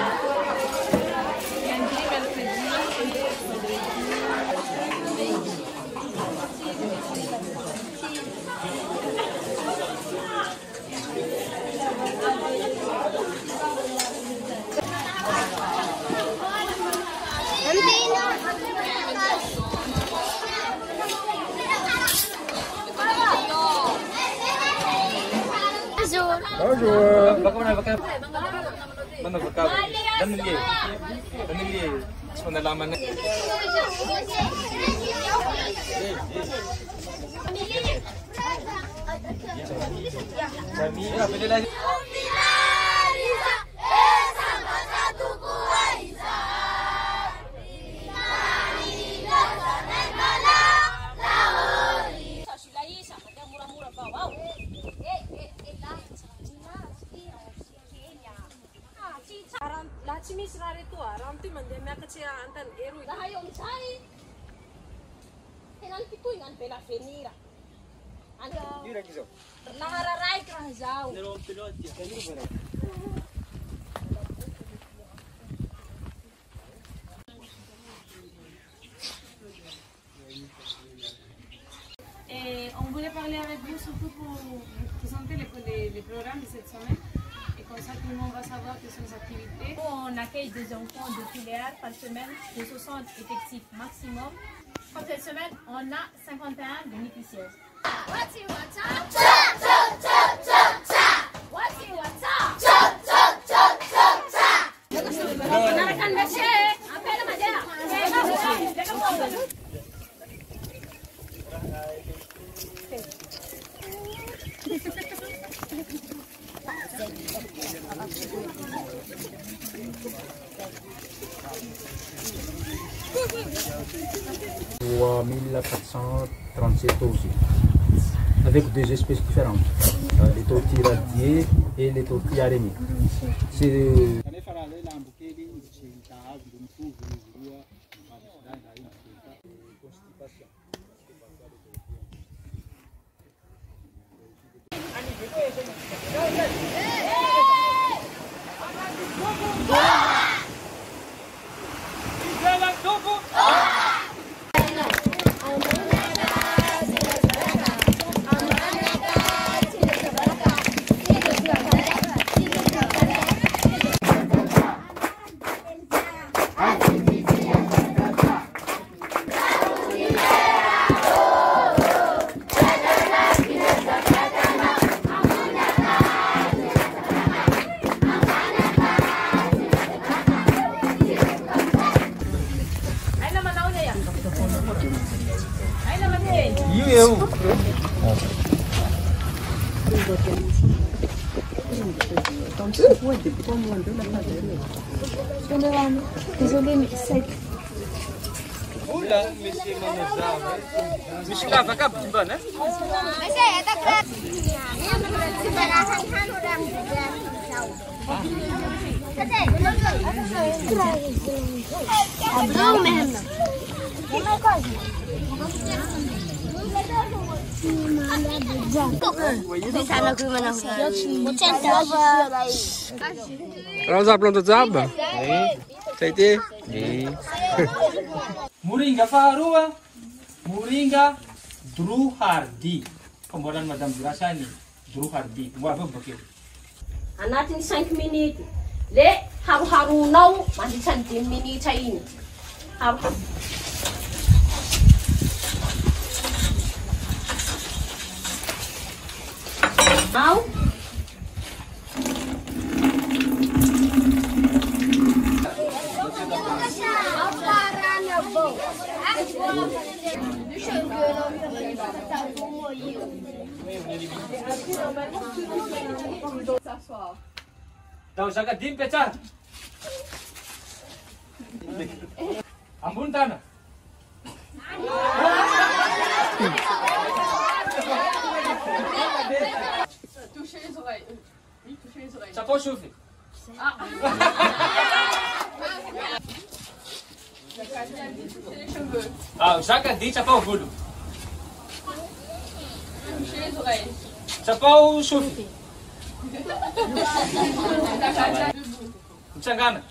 S9: Bonjour. Bagaimana pakai? Mana berkau? Dan ini, pengalaman. Kami, apa lagi?
S10: On voulait parler avec vous surtout pour vous présenter les programmes de cette semaine. Et comme ça, tout le monde va savoir quelles sont les activités.
S11: On accueille des enfants de filière par semaine de 60 effectifs maximum. Comme cette semaine, on a 51 bénéficiaires.
S12: Ou 1437 aussi, avec deux espèces différentes, les tortillas radiées et les tortillas arénées.
S11: Désolé, mais c'est...
S9: Ulan, monsieur Manazar. Monsieur Lavaka, bukan, eh?
S11: Saya ada kelas. Sebelahan kan orang belum men. Di sana ke mana?
S13: Rosa pronto zaba? Saite?
S9: Moringa farua, moringa Druhardi. Pembuatan Madam Durasani. Druhardi. Wah, begitu.
S14: Anatin 5 minutes. Le haru-harunau manditsan 10 minutes ini. Haru. Now.
S9: Tahu zakat dim pecat. Ampun tanah.
S15: Toucher les oreilles. Oui, toucher les oreilles.
S9: Ça peut chauffer.
S15: Ah. Toucher les cheveux.
S9: Ah, zakat dim ça peut voodoo.
S15: Toucher les oreilles.
S9: Ça peut chauffer. Jangan.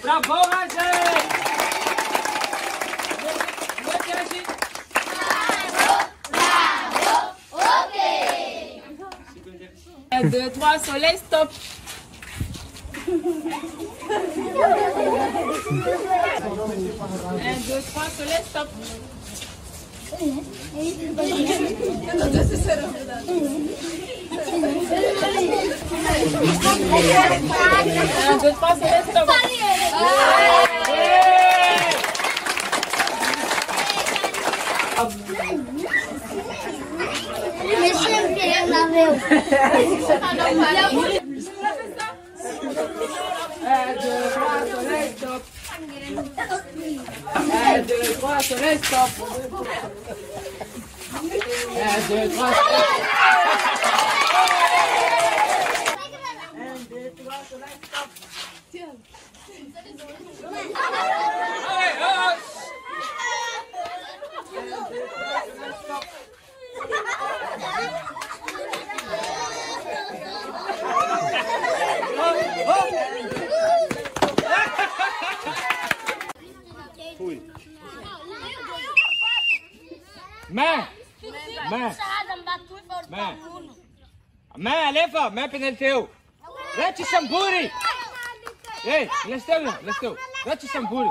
S9: Bravo, Raja.
S15: 1, 2, 3, soleil, stop. 1, 2, 3, soleil, stop. 1, 2, 3, soleil, stop.
S16: Mais c'est bien la même.
S15: 1, 2, 3, soleil, stop. 1, 2, 3, soleil, stop. 1, 2, 3,
S9: Main, leva, main penalteu. Rati Samburi. Ei, let's go. Rati Samburi.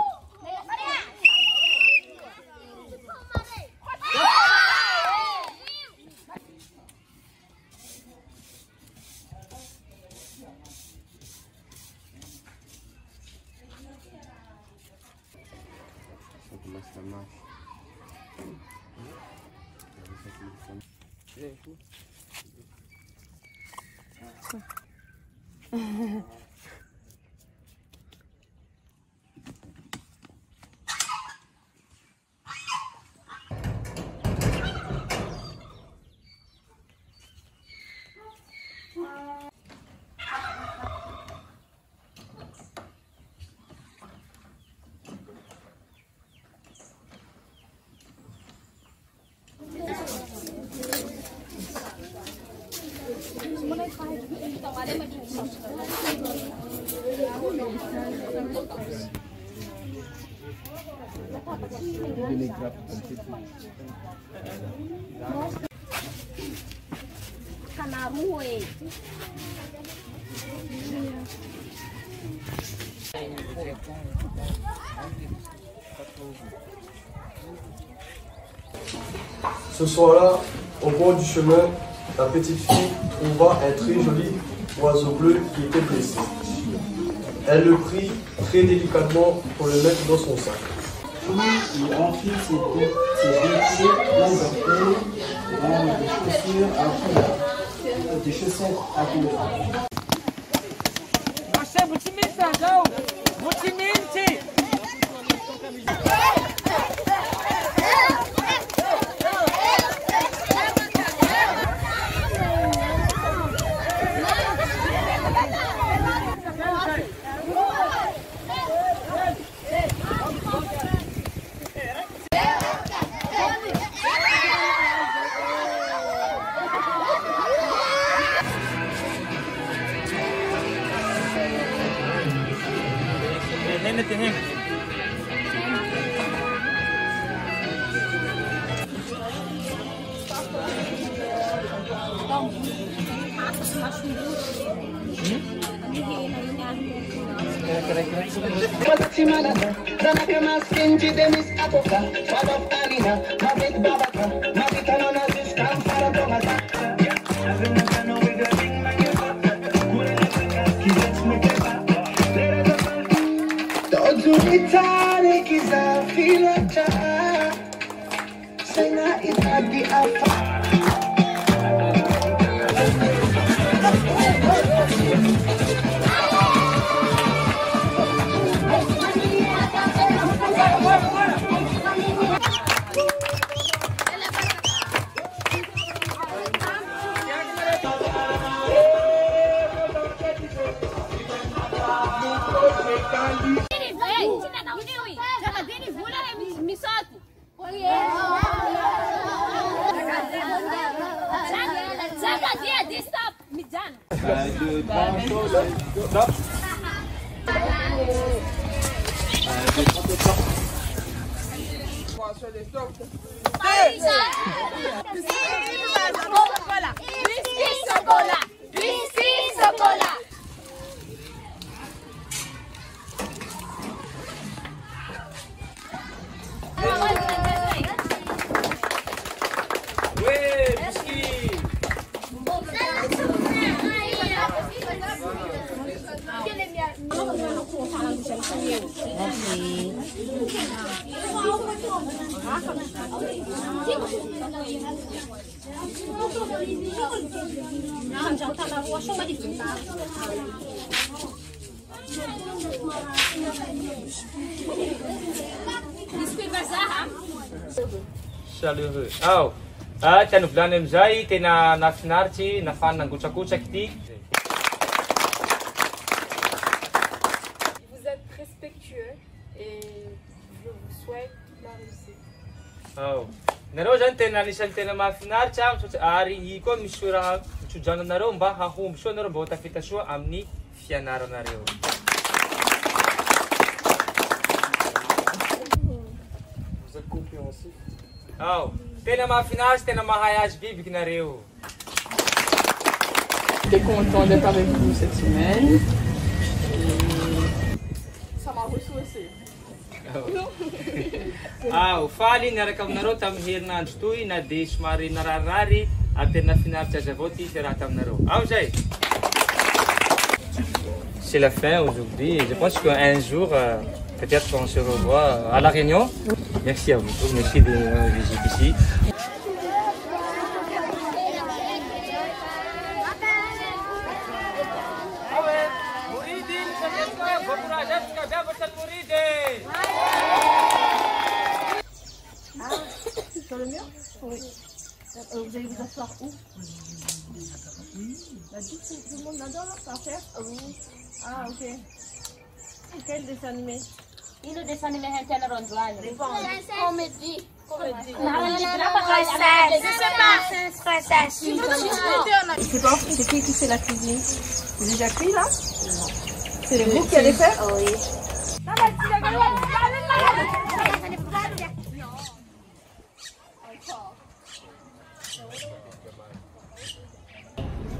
S17: Ce soir-là, au bord du chemin, la petite fille trouva un très joli oiseau bleu qui était blessé. Elle le prit très délicatement pour le mettre dans son sac.
S18: Puis il enfile ses deux pieds dans un pôle dans des chaussures à couleur. Des chaussettes à couleur.
S9: Chaleureux. Tiano volany amizay tena nafinaritsy nafana nangotrakotraky ity.
S19: Vous êtes respectueux et je vous souhaite la réussite.
S9: Nareo zany tena anisany tena mahafinaritsy ary koa misy raha itsojananareo mba hahomby soa nareo mba ho tafita soa amin'ny fianaranareo.
S17: Vous êtes compréhensif.
S9: Tena mahafinaritsy tena mahay azy bibiky nareo.
S20: J'étais content d'être avec vous cette semaine.
S19: Ça m'a ressourcé.
S9: Faly niaraka aminareo tamin'ny herinandro toy na dia somary nararirary ary tena nafinaritsy azy avao ty raha taminareo. Zay. C'est la fin aujourd'hui. Je pense qu'un jour, peut-être on se revoit à La Réunion. Merci à vous tous. Merci de nous visiter ici.
S14: Sur le mur? Oui. Vous allez vous asseoir où? Tout le monde là-dedans, là, ça va faire? Oui. Ah, ok. Quel dessin animé? Le dessin animé Hentele Rondouane. Comédie. Comédie. C'est pas c'est qui fait la cuisine? C'est déjà cuit là? Non. C'est vous qui allez faire? Oui.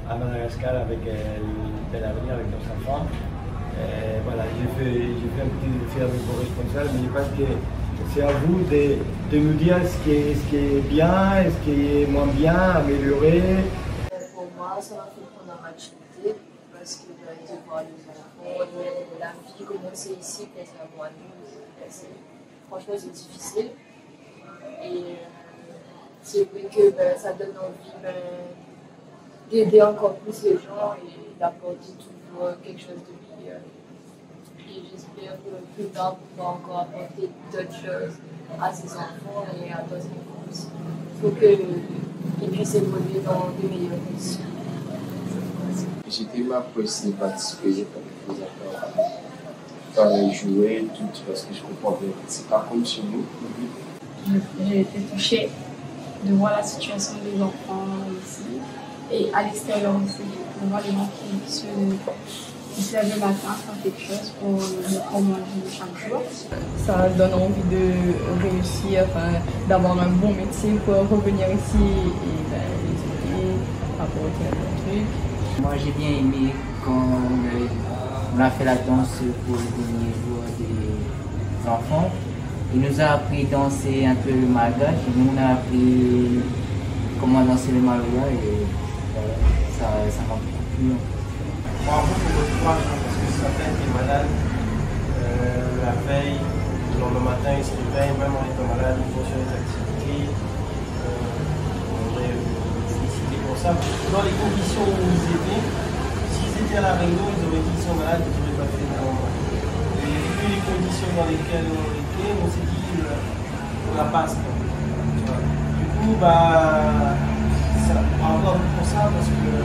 S7: À Madagascar avec de l'avenir avec nos enfants. Voilà, j'ai fait un petit défi avec vos responsables, mais je pense que c'est à vous de nous dire ce qui est bien, ce qui est moins bien, améliorer.
S21: Pour moi, ça m'a fait prendre ma maturité parce que de voir les enfants, la vie commencer ici, peut-être à moi, franchement, c'est difficile. Et c'est vrai que ça donne envie d'aider encore plus les gens et d'apporter toujours quelque chose de meilleur. Et j'espère que plus tard, on pourra encore apporter d'autres choses à ces enfants et à d'autres enfants aussi. Il faut qu'ils puissent évoluer dans de meilleures conditions.
S22: J'étais ma possible de participer avec les enfants dans les jouets, tout, parce que je comprends bien. C'est pas comme chez nous.
S4: J'ai été touchée de voir la situation des enfants ici et à l'extérieur aussi. De voir les gens qui se lève le matin, faire quelque chose pour mettre en manger chaque jour.
S20: Ça donne envie de réussir, d'avoir un bon métier pour revenir ici et les aider, apporter un bon truc.
S8: Moi j'ai bien aimé quand on a fait la danse pour le dernier jour des enfants. Il nous a appris à danser un peu le malgache et nous on a appris comment danser le malgache et ça m'a beaucoup plu.
S18: Bravo pour votre courage, parce que certains étaient malades la veille, le lendemain matin ils se réveillent, même en étant malade, ils vont sur les activités. On voudrait vous féliciter pour ça. Dans les conditions où ils étaient, s'ils étaient à la réunion, ils auraient dit qu'ils sont malades, ils n'auraient pas fait énormément. Et vu les conditions dans lesquelles on était, on s'est dit on la passe. Du coup, bravo à vous pour ça, parce que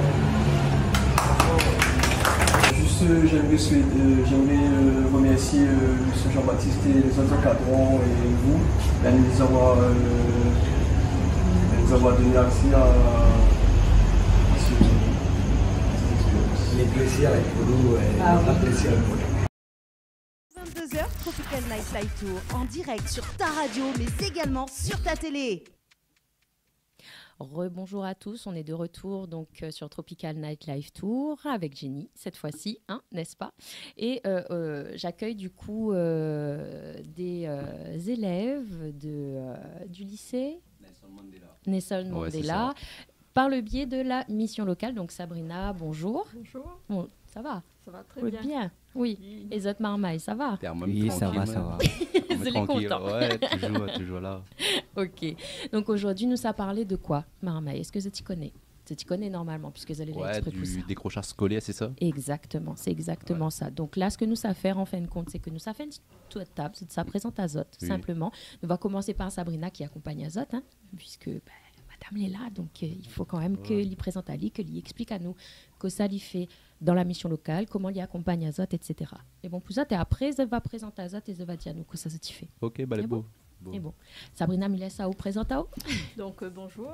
S18: j'aimerais remercier M. Jean-Baptiste et les autres encadrants et vous de nous avoir donné accès à ce
S7: les plaisirs avec Polo et la plaisir avec Polo.
S1: 22h, Tropical Night Live Tour en direct sur ta radio mais également sur ta télé.
S2: Rebonjour à tous, on est de retour donc sur Tropical Night Live Tour avec Jenny cette fois-ci, n'est-ce pas? Et j'accueille du coup des élèves du lycée Nelson Mandela par le biais de la mission locale. Donc Sabrina, bonjour.
S20: Bonjour.
S2: Bon, ça va?
S20: Ça va très bien.
S2: Oui. Et Zot Marmaille, ça va?
S5: Oui, ça va.
S2: C'est les contents.
S5: Ouais, toujours là.
S2: Ok. Donc aujourd'hui, nous ça parlé de quoi, Marmaille? Est-ce que tu connais? Tu connais normalement, puisque vous allez l'expliquer pour ça.
S5: Du décrochage scolaire, c'est ça?
S2: Exactement, c'est exactement ça. Donc là, ce que nous savons faire, en fin de compte, c'est que nous savons faire une petite tour de table, c'est de ça présente Azot, simplement. On va commencer par Sabrina qui accompagne Azot, puisque madame est là, donc il faut quand même que lui présente à lui, que lui explique à nous que ça lui fait dans la mission locale, comment il accompagne Azot, etc. Et bon, pour ça, et après, elle va présenter Azot et elle va dire à nous que ça se fait.
S5: Ok, les beau.
S2: Et bon, Sabrina Milessa au présentao.
S20: Donc bonjour,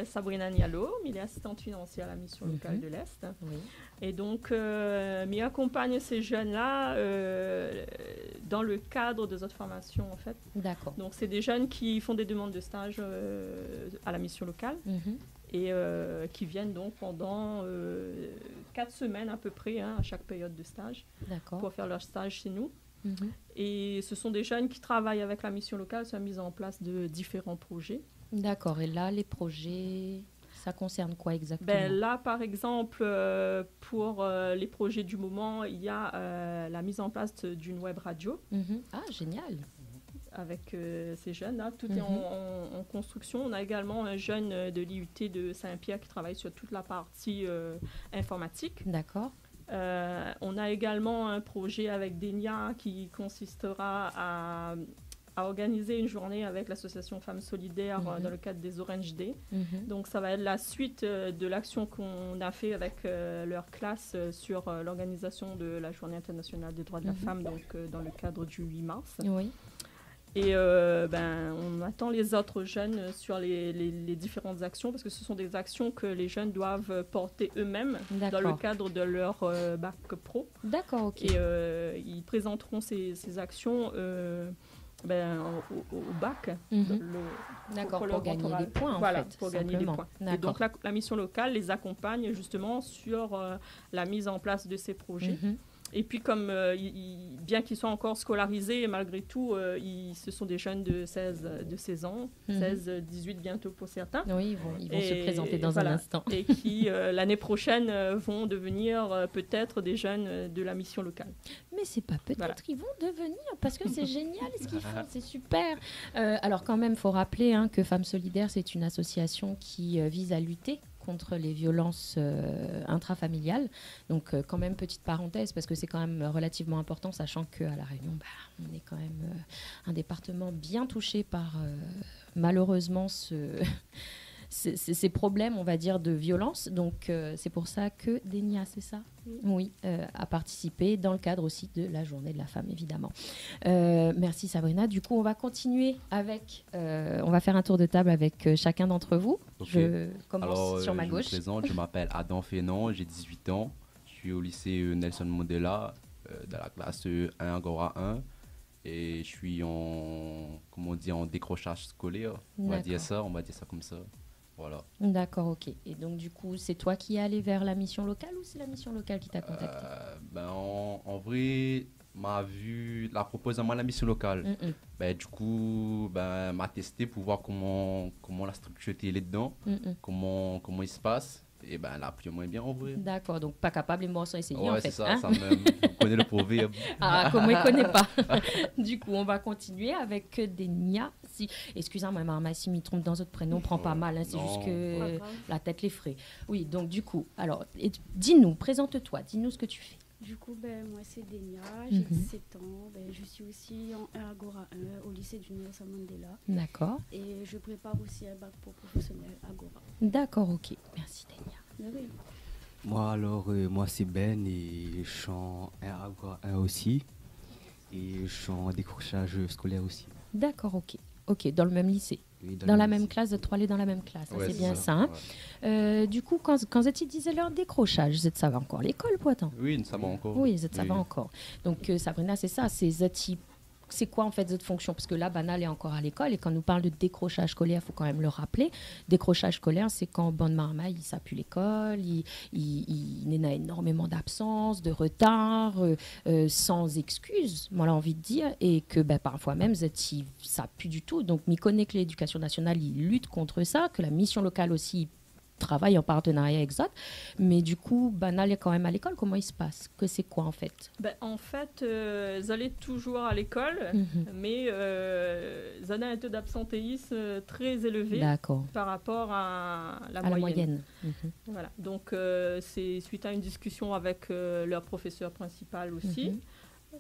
S20: Sabrina Nialo, je assistante financière à la mission locale de l'Est.
S2: Oui.
S20: Et donc, je accompagne ces jeunes-là dans le cadre de notre formation en fait.
S2: D'accord.
S20: Donc c'est des jeunes qui font des demandes de stage à la mission locale et qui viennent donc pendant 4 semaines à peu près à chaque période de stage pour faire leur stage chez nous. Et ce sont des jeunes qui travaillent avec la mission locale sur la mise en place de différents projets.
S2: D'accord. Et là, les projets, ça concerne quoi exactement?
S20: Là, par exemple, pour les projets du moment, il y a la mise en place d'une web radio.
S2: Ah, génial!
S20: Avec ces jeunes, là, tout est en construction. On a également un jeune de l'IUT de Saint-Pierre qui travaille sur toute la partie informatique.
S2: D'accord.
S20: On a également un projet avec Denia qui consistera à organiser une journée avec l'association Femmes Solidaires dans le cadre des Orange Day. Donc ça va être la suite de l'action qu'on a fait avec leur classe sur l'organisation de la Journée internationale des droits de la femme, donc dans le cadre du 8 mars.
S2: Oui.
S20: Et on attend les autres jeunes sur les différentes actions, parce que ce sont des actions que les jeunes doivent porter eux-mêmes dans le cadre de leur bac pro.
S2: D'accord, ok.
S20: Et ils présenteront ces actions au bac.
S2: D'accord, pour gagner des points,
S20: voilà,
S2: en fait.
S20: Pour gagner des points. Et donc la mission locale les accompagne justement sur la mise en place de ces projets. Et puis comme, bien qu'ils soient encore scolarisés, malgré tout, ce sont des jeunes de 16 ans, 16, 18 bientôt pour certains.
S2: Oui, ils vont se présenter dans un instant.
S20: Et qui, l'année prochaine, vont devenir peut-être des jeunes de la mission locale.
S2: Mais c'est pas peut-être, ils vont devenir, parce que c'est génial ce qu'ils font, c'est super. Alors quand même, il faut rappeler que Femmes Solidaires, c'est une association qui vise à lutter contre les violences intrafamiliales. Donc, quand même, petite parenthèse, parce que c'est quand même relativement important, sachant qu'à La Réunion, on est quand même un département bien touché par, malheureusement, ces problèmes, on va dire, de violence. Donc, c'est pour ça que Denia, c'est ça? Oui, a participé dans le cadre aussi de la Journée de la femme, évidemment. Merci Sabrina. Du coup, on va continuer avec... on va faire un tour de table avec chacun d'entre vous.
S5: Okay.
S2: Je commence sur ma gauche.
S5: Je me présente, je m'appelle Adam Fénon, j'ai 18 ans. Je suis au lycée Nelson Mandela, dans la classe 1 Agora 1. Et je suis en décrochage scolaire. On va dire ça comme ça. Voilà.
S2: D'accord, ok. Et donc, du coup, c'est toi qui es allé vers la mission locale ou c'est la mission locale qui t'a contacté?
S5: En vrai, m'a vu la proposition de la mission locale. Du coup, m'a testé pour voir comment la structure était là-dedans, comment il se passe. Et là, plus ou moins bien en vrai.
S2: D'accord, donc pas capable, les morts sont essayés en fait.
S5: C'est ça, ça même. Vous connaissez le proverbe.
S2: Ah, comment il ne connaît pas. Du coup, on va continuer avec Denia. Excusez-moi, Marma, si je me trompe dans votre prénom, prend pas mal. C'est juste que la tête les frais. Oui, donc du coup, alors, dis-nous, présente-toi, dis-nous ce que tu fais.
S3: Du coup, moi, c'est Denia, j'ai 17 ans. Je suis aussi en Agora 1 au lycée du Nelson Mandela.
S2: D'accord.
S3: Et je prépare aussi un bac pour professionnel Agora.
S2: D'accord, ok. Merci, Denia.
S3: Oui.
S6: Moi, alors, moi, c'est Ben et je suis en Agora 1 aussi. Et je suis en décrochage scolaire aussi.
S2: D'accord, ok. Ok, dans le même lycée.
S6: Oui,
S2: dans la même classe, de trois allés dans la même classe. Ouais, c'est bien ça. Hein. Ouais. Du coup, quand tu disais leur décrochage, ça va encore l'école, pourtant?
S5: Oui, ça va encore.
S2: Oui, ça va encore. Donc, Sabrina, c'est ça. C'est quoi en fait cette fonction? Parce que là, Banal est encore à l'école et quand on nous parle de décrochage scolaire, il faut quand même le rappeler. Décrochage scolaire, c'est quand Bon Marma, il s'appuie l'école, il a énormément d'absence, de retard, sans excuse, moi j'ai envie de dire, et que parfois même, ça pue du tout. Donc, m'y connaît que l'éducation nationale, il lutte contre ça, que la mission locale aussi travaille en partenariat avec ça. Mais du coup, Banal est quand même à l'école. Comment il se passe? Que c'est quoi en fait?
S20: En fait, ils allaient toujours à l'école, mais ils avaient un taux d'absentéisme très élevé par rapport à la moyenne. Voilà. Donc, c'est suite à une discussion avec leur professeur principal aussi,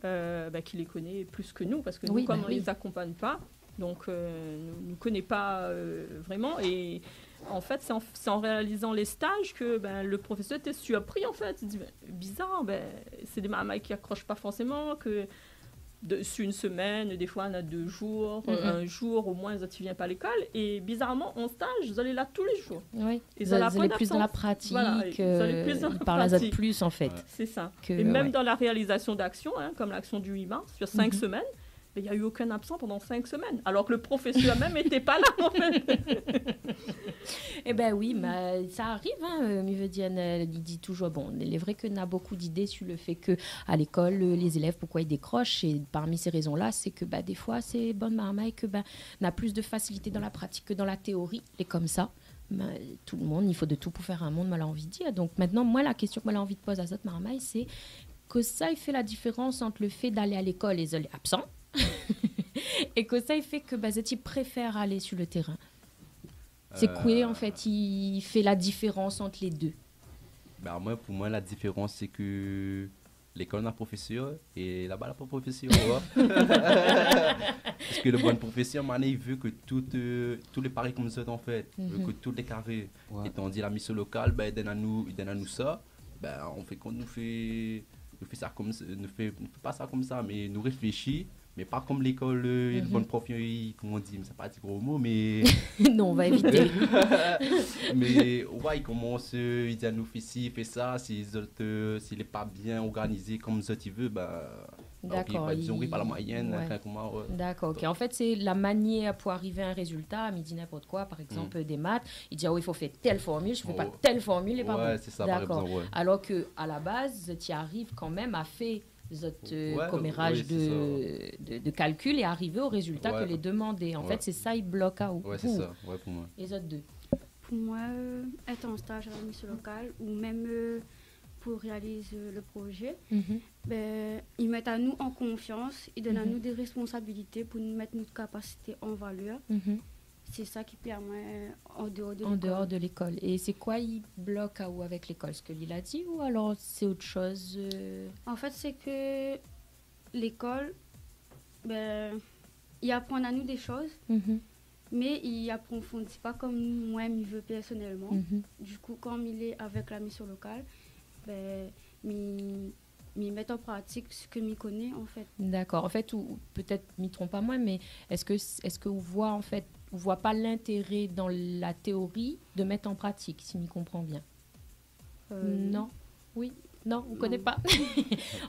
S20: qui les connaît plus que nous, parce que nous, comme on ne les accompagne pas, donc nous ne connaît pas vraiment. Et en fait, c'est en réalisant les stages que le professeur était surpris, en fait. Il dit, bizarre, c'est des mamans qui n'accrochent pas forcément, que sur une semaine, des fois, on a 2 jours, un jour, au moins, tu ne viens pas à l'école. Et bizarrement, en stage, vous allez là tous les jours.
S2: Oui, ils allaient plus dans la pratique, voilà, ils parlent plus, en fait.
S20: C'est ça. Et même dans la réalisation d'actions, comme l'action du 8 mars, sur 5 semaines, il n'y a eu aucun absent pendant 5 semaines, alors que le professeur même n'était pas là, en fait.
S2: Eh bien oui, mais ça arrive, Mivediane, il dit toujours, il est vrai qu'on a beaucoup d'idées sur le fait qu'à l'école, les élèves, pourquoi ils décrochent, et parmi ces raisons-là, c'est que des fois, c'est bonne marmaille, que on a plus de facilité dans la pratique que dans la théorie, et comme ça, tout le monde, il faut de tout pour faire un monde, moi, j'ai envie de dire. Donc maintenant, moi, la question que j'ai envie de poser à cette marmaille, c'est que ça, il fait la différence entre le fait d'aller à l'école et les absents, et que ça, il fait que Zeti préfère aller sur le terrain. C'est quoi, en fait, il fait la différence entre les deux?
S5: Pour moi, la différence, c'est que l'école a un professeur et là-bas, il n'a pas de professeur. Parce que le bon professeur, il veut que tous les paris comme ça, en fait, veut que tous les carrés. Et tandis la mission locale, il donne à nous ça. On fait qu'on nous fait ça comme ça, ne fait pas ça comme ça, mais nous réfléchit. Mais pas comme l'école, le bon prof, comment on dit, c'est pas un gros mot, mais...
S2: Non, on va éviter.
S5: Mais ouais, il commence, il dit à nous, fais ci, fais ça, s'il n'est pas bien organisé comme ça, tu veux,
S2: d'accord,
S5: ils n'ont pas la moyenne.
S2: Ouais. D'accord, ok. En fait, c'est la manière pour arriver à un résultat, il dit n'importe quoi, par exemple des maths, il dit, il faut faire telle formule, je ne fais pas telle formule, et pas bon.
S5: C'est ça,
S2: d'accord.
S5: Par exemple, ouais.
S2: Alors qu'à la base, tu arrives quand même à faire commérage de calcul et arriver au résultat que les demandés. En fait, c'est ça, ils bloquent à où.
S5: Ouais, c'est ça, pour moi.
S2: Les autres deux.
S3: Pour moi, être en stage à la mission locale ou même pour réaliser le projet, ils mettent à nous en confiance, ils donnent à nous des responsabilités pour nous mettre notre capacité en valeur. C'est ça qui permet en dehors de l'école.
S2: En dehors de l'école. Et c'est quoi, il bloque à où avec l'école? Ce que Lila a dit ou alors c'est autre chose?
S3: En fait, c'est que l'école, il apprend à nous des choses, mais il approfondit pas comme moi, il veut personnellement. Du coup, comme il est avec la mission locale, il met en pratique ce que m'y connaît, en fait.
S2: D'accord. En fait, ou peut-être m'y trompe pas moi, mais est-ce que vous voit en fait, on voit pas l'intérêt dans la théorie de mettre en pratique, si m'y comprend bien? Non. Oui. Non, on ne connaît pas.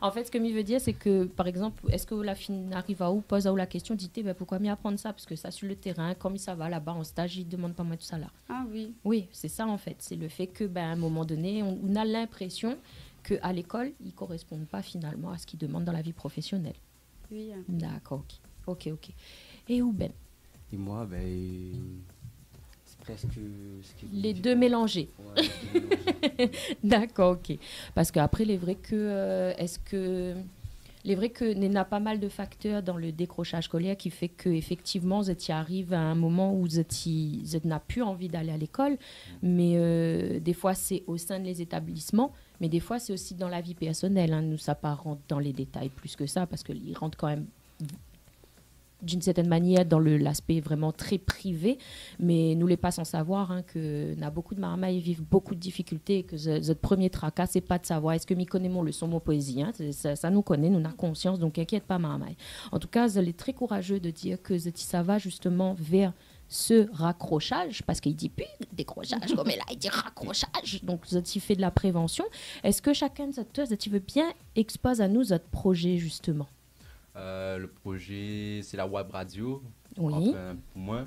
S2: En fait, ce que je veux dire, c'est que, par exemple, est-ce que la fille arrive à où, pose à où la question, dit pourquoi m'y apprendre ça? Parce que ça, sur le terrain, comme ça va là-bas en stage, ils ne demandent pas moi tout ça là.
S3: Ah oui.
S2: Oui, c'est ça en fait. C'est le fait que, à un moment donné, on a l'impression qu'à l'école, ils ne correspondent pas finalement à ce qu'ils demandent dans la vie professionnelle.
S3: Oui.
S2: D'accord, ok. Et où Ben?
S6: Et moi, c'est presque
S2: les deux mélangés.
S6: Ouais,
S2: D'accord, ok. Parce qu'après, il est vrai que il y a pas mal de facteurs dans le décrochage scolaire qui fait que effectivement, vous y arrive à un moment où vous n'avez plus envie d'aller à l'école, mais des fois c'est au sein des établissements, mais des fois c'est aussi dans la vie personnelle. Hein. Nous, ça pas rentre dans les détails plus que ça parce qu'ils rentrent quand même d'une certaine manière dans l'aspect vraiment très privé, mais nous les pas sans savoir que n'a beaucoup de marmailles vivent beaucoup de difficultés, que notre premier tracas c'est pas de savoir est-ce que m'y connaissons le son mon poésie, hein, ça nous connaît, nous avons conscience, donc inquiète pas marmaille. En tout cas, elle est très courageux de dire que ça va justement vers ce raccrochage, parce qu'il dit plus décrochage comme là, il dit raccrochage, donc il fait de la prévention. Est-ce que chacun de vous veut bien expose à nous notre projet justement?
S5: Le projet, c'est la web radio.
S2: Oui.
S5: Enfin, pour moi.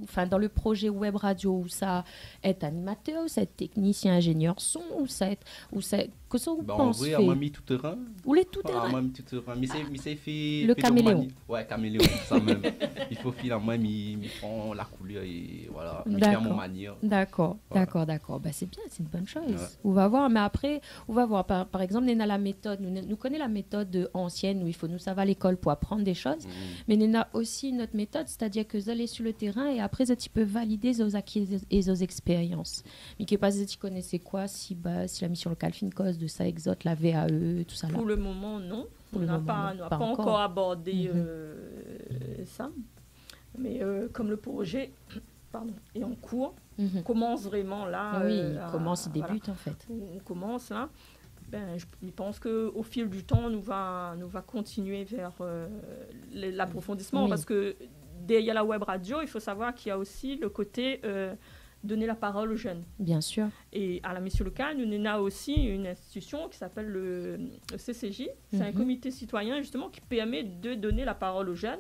S2: Enfin, dans le projet web radio, où ça est animateur, ou ça est technicien, ingénieur son, ou ça est que ça vous pensez?
S5: En vrai, on m'a mis tout terrain.
S2: Ou les tout terrain.
S5: On m'a mis tout terrain. Mais c'est fait.
S2: Le caméléon.
S5: Ouais, caméléon, ça même. Il faut filer en moi, il prend la couleur et voilà. Il fait à mon manière.
S2: D'accord. C'est bien, c'est une bonne chose. Ouais. On va voir, mais après, on va voir. Par exemple, on a la méthode. Nous connaissons la méthode ancienne où il faut nous savoir à l'école pour apprendre des choses. Mais on a aussi notre méthode, c'est-à-dire que vous allez sur le terrain et après, tu peux valider vos acquis et vos expériences. Mais que pas si tu connaissais quoi, si la mission locale FinCos de ça exote, la VAE, tout ça là.
S20: Pour le moment, non. On n'a pas encore abordé ça. Mais comme le projet est en cours, on commence vraiment là.
S2: Oui, il débute en fait.
S20: On commence là. Je pense qu'au fil du temps, nous va continuer vers l'approfondissement parce que derrière la web radio, il faut savoir qu'il y a aussi le côté donner la parole aux jeunes.
S2: Bien sûr.
S20: Et à la mission locale, nous avons aussi une institution qui s'appelle le CCJ. C'est un comité citoyen justement qui permet de donner la parole aux jeunes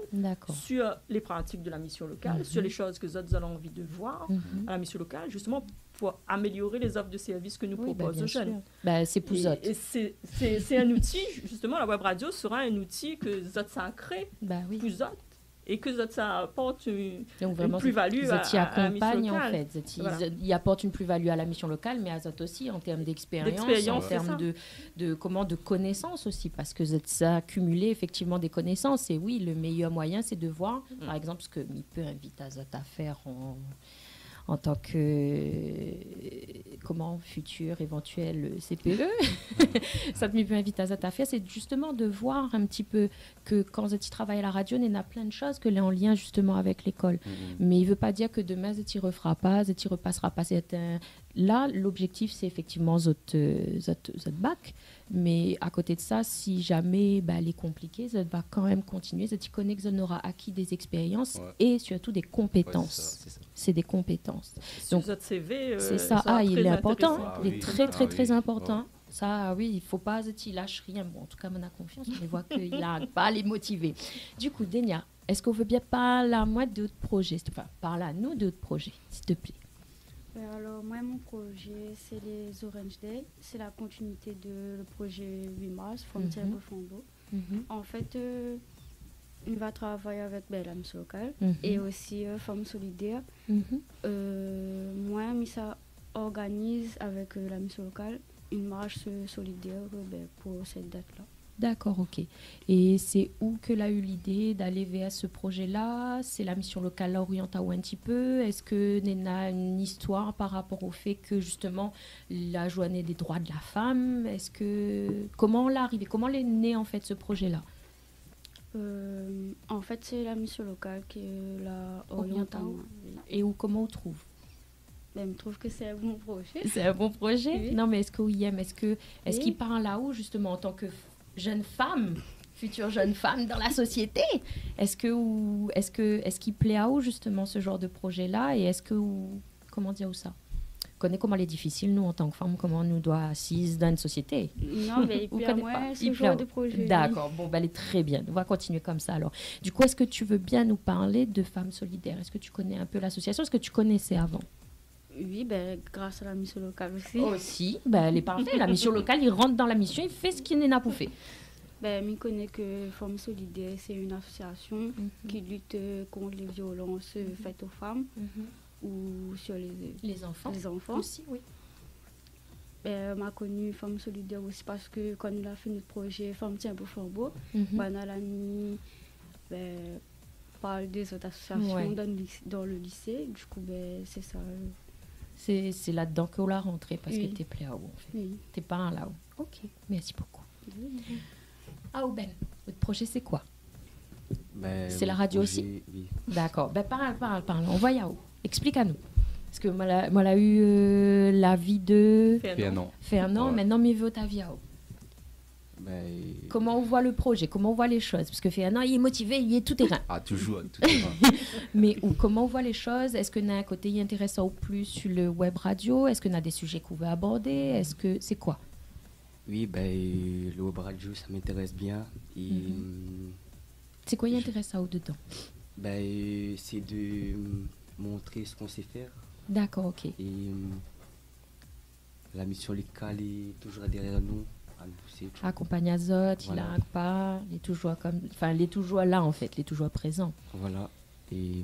S20: sur les pratiques de la mission locale, sur les choses que les autres ont envie de voir à la mission locale, justement pour améliorer les offres de services que nous proposons aux jeunes.
S2: C'est pour eux.
S20: Et c'est un outil, justement, la web radio sera un outil que les autres ça crée pour eux. Et que ça apporte une plus-value à la mission locale.
S2: En fait. Ils apportent une plus-value à la mission locale, mais à eux aussi en termes d'expérience, en termes de connaissances aussi, parce que ça a accumulé effectivement des connaissances. Et oui, le meilleur moyen, c'est de voir, par exemple, ce que MIPE invite à faire en tant que futur éventuel CPE, ça me invite à cette affaire, c'est justement de voir un petit peu que quand tu travailles à la radio, il y a plein de choses que les en lien justement avec l'école. Mais il ne veut pas dire que demain, tu ne refera pas, tu ne repasseras pas. Là, l'objectif, c'est effectivement votre bac. Mais à côté de ça, si jamais elle est compliquée, ça va quand même continuer. Tu connais que ça aura acquis des expériences et surtout des compétences. C'est des compétences.
S20: Donc, votre CV,
S2: c'est ça. Il est important. Il est très, très, très important. Ça, oui, il ne faut pas qu'il lâche rien. Bon, en tout cas, on a confiance. On voit qu'il n'arrive pas à les motiver. Du coup, Denia, est-ce qu'on veut bien parler à moi d'autres projets? Enfin, parler à nous d'autres projets, s'il te plaît.
S3: Alors, moi, mon projet, c'est les Orange Day. C'est la continuité de le projet 8 mars, Frontières au Flambeau. En fait, on va travailler avec la mission locale et aussi Femmes Solidaires. Moi, ça organise avec la mission locale une marche solidaire pour cette date-là.
S2: D'accord, ok. Et c'est où que a eu l'idée d'aller vers ce projet-là? C'est la mission locale orientée un petit peu? Est-ce que Nena a une histoire par rapport au fait que justement la journée des droits de la femme? Comment l'a arrivé? Comment est né en fait ce projet-là?
S3: En fait, c'est la mission locale qui l'a orientée.
S2: Et comment on trouve?
S3: Je trouve que c'est un bon projet.
S2: C'est un bon projet?
S3: Oui.
S2: Non, mais est-ce qu'il parle là-haut justement en tant que jeune femme, future jeune femme dans la société? Est-ce qu'il plaît à où justement ce genre de projet-là? Et comment dire ça?
S10: connais comment elle est difficile, nous, en tant que femmes, comment on nous doit assises dans une société.
S3: Non, mais il plaît à moi ce genre de projet.
S10: D'accord, bon, elle est très bien. On va continuer comme ça, alors. Du coup, est-ce que tu veux bien nous parler de Femmes Solidaires? Est-ce que tu connais un peu l'association? Est-ce que tu connaissais avant?
S3: Oui, grâce à la mission locale aussi.
S10: Aussi, elle est parfaite. La mission locale, il rentre dans la mission, il fait ce qu'il n'a pas fait.
S3: Je connais que Femmes Solidaires, c'est une association qui lutte contre les violences faites aux femmes ou sur
S10: les enfants.
S3: Les enfants.
S10: Aussi, oui.
S3: On a connu Femmes Solidaires aussi parce que quand on a fait notre projet Femmes Tient pour Flambeau, on a mis parle des autres associations dans le lycée. Du coup, c'est ça.
S10: C'est là-dedans qu'on l'a rentré parce que tu es là-haut, en fait.
S3: Oui.
S10: Tu es pas là-haut. Ok, merci beaucoup. Ah, Ben, votre projet, c'est quoi? C'est la radio aussi?
S6: Oui.
S10: D'accord. Parle. On va y aller. Explique à nous. Parce que moi, j'ai eu l'avis de Fernand. Maintenant, mais veut ta vie à Comment on voit le projet? Comment on voit les choses? Parce que Fernand, il est motivé, il est tout terrain.
S5: Ah, toujours tout terrain.
S10: Mais comment on voit les choses? Est-ce qu'on a un côté intéressant ou plus sur le web radio? Est-ce qu'on a des sujets qu'on veut aborder? Est-ce que c'est quoi?
S6: Oui, le web radio, ça m'intéresse bien. Et,
S10: c'est quoi qui intéresse ça dedans?
S6: C'est de montrer ce qu'on sait faire.
S10: D'accord, ok.
S6: Et la mission locale est toujours derrière nous.
S10: Accompagne Azote, il n'arrête pas, il est toujours là en fait, il est toujours présent.
S6: Voilà, et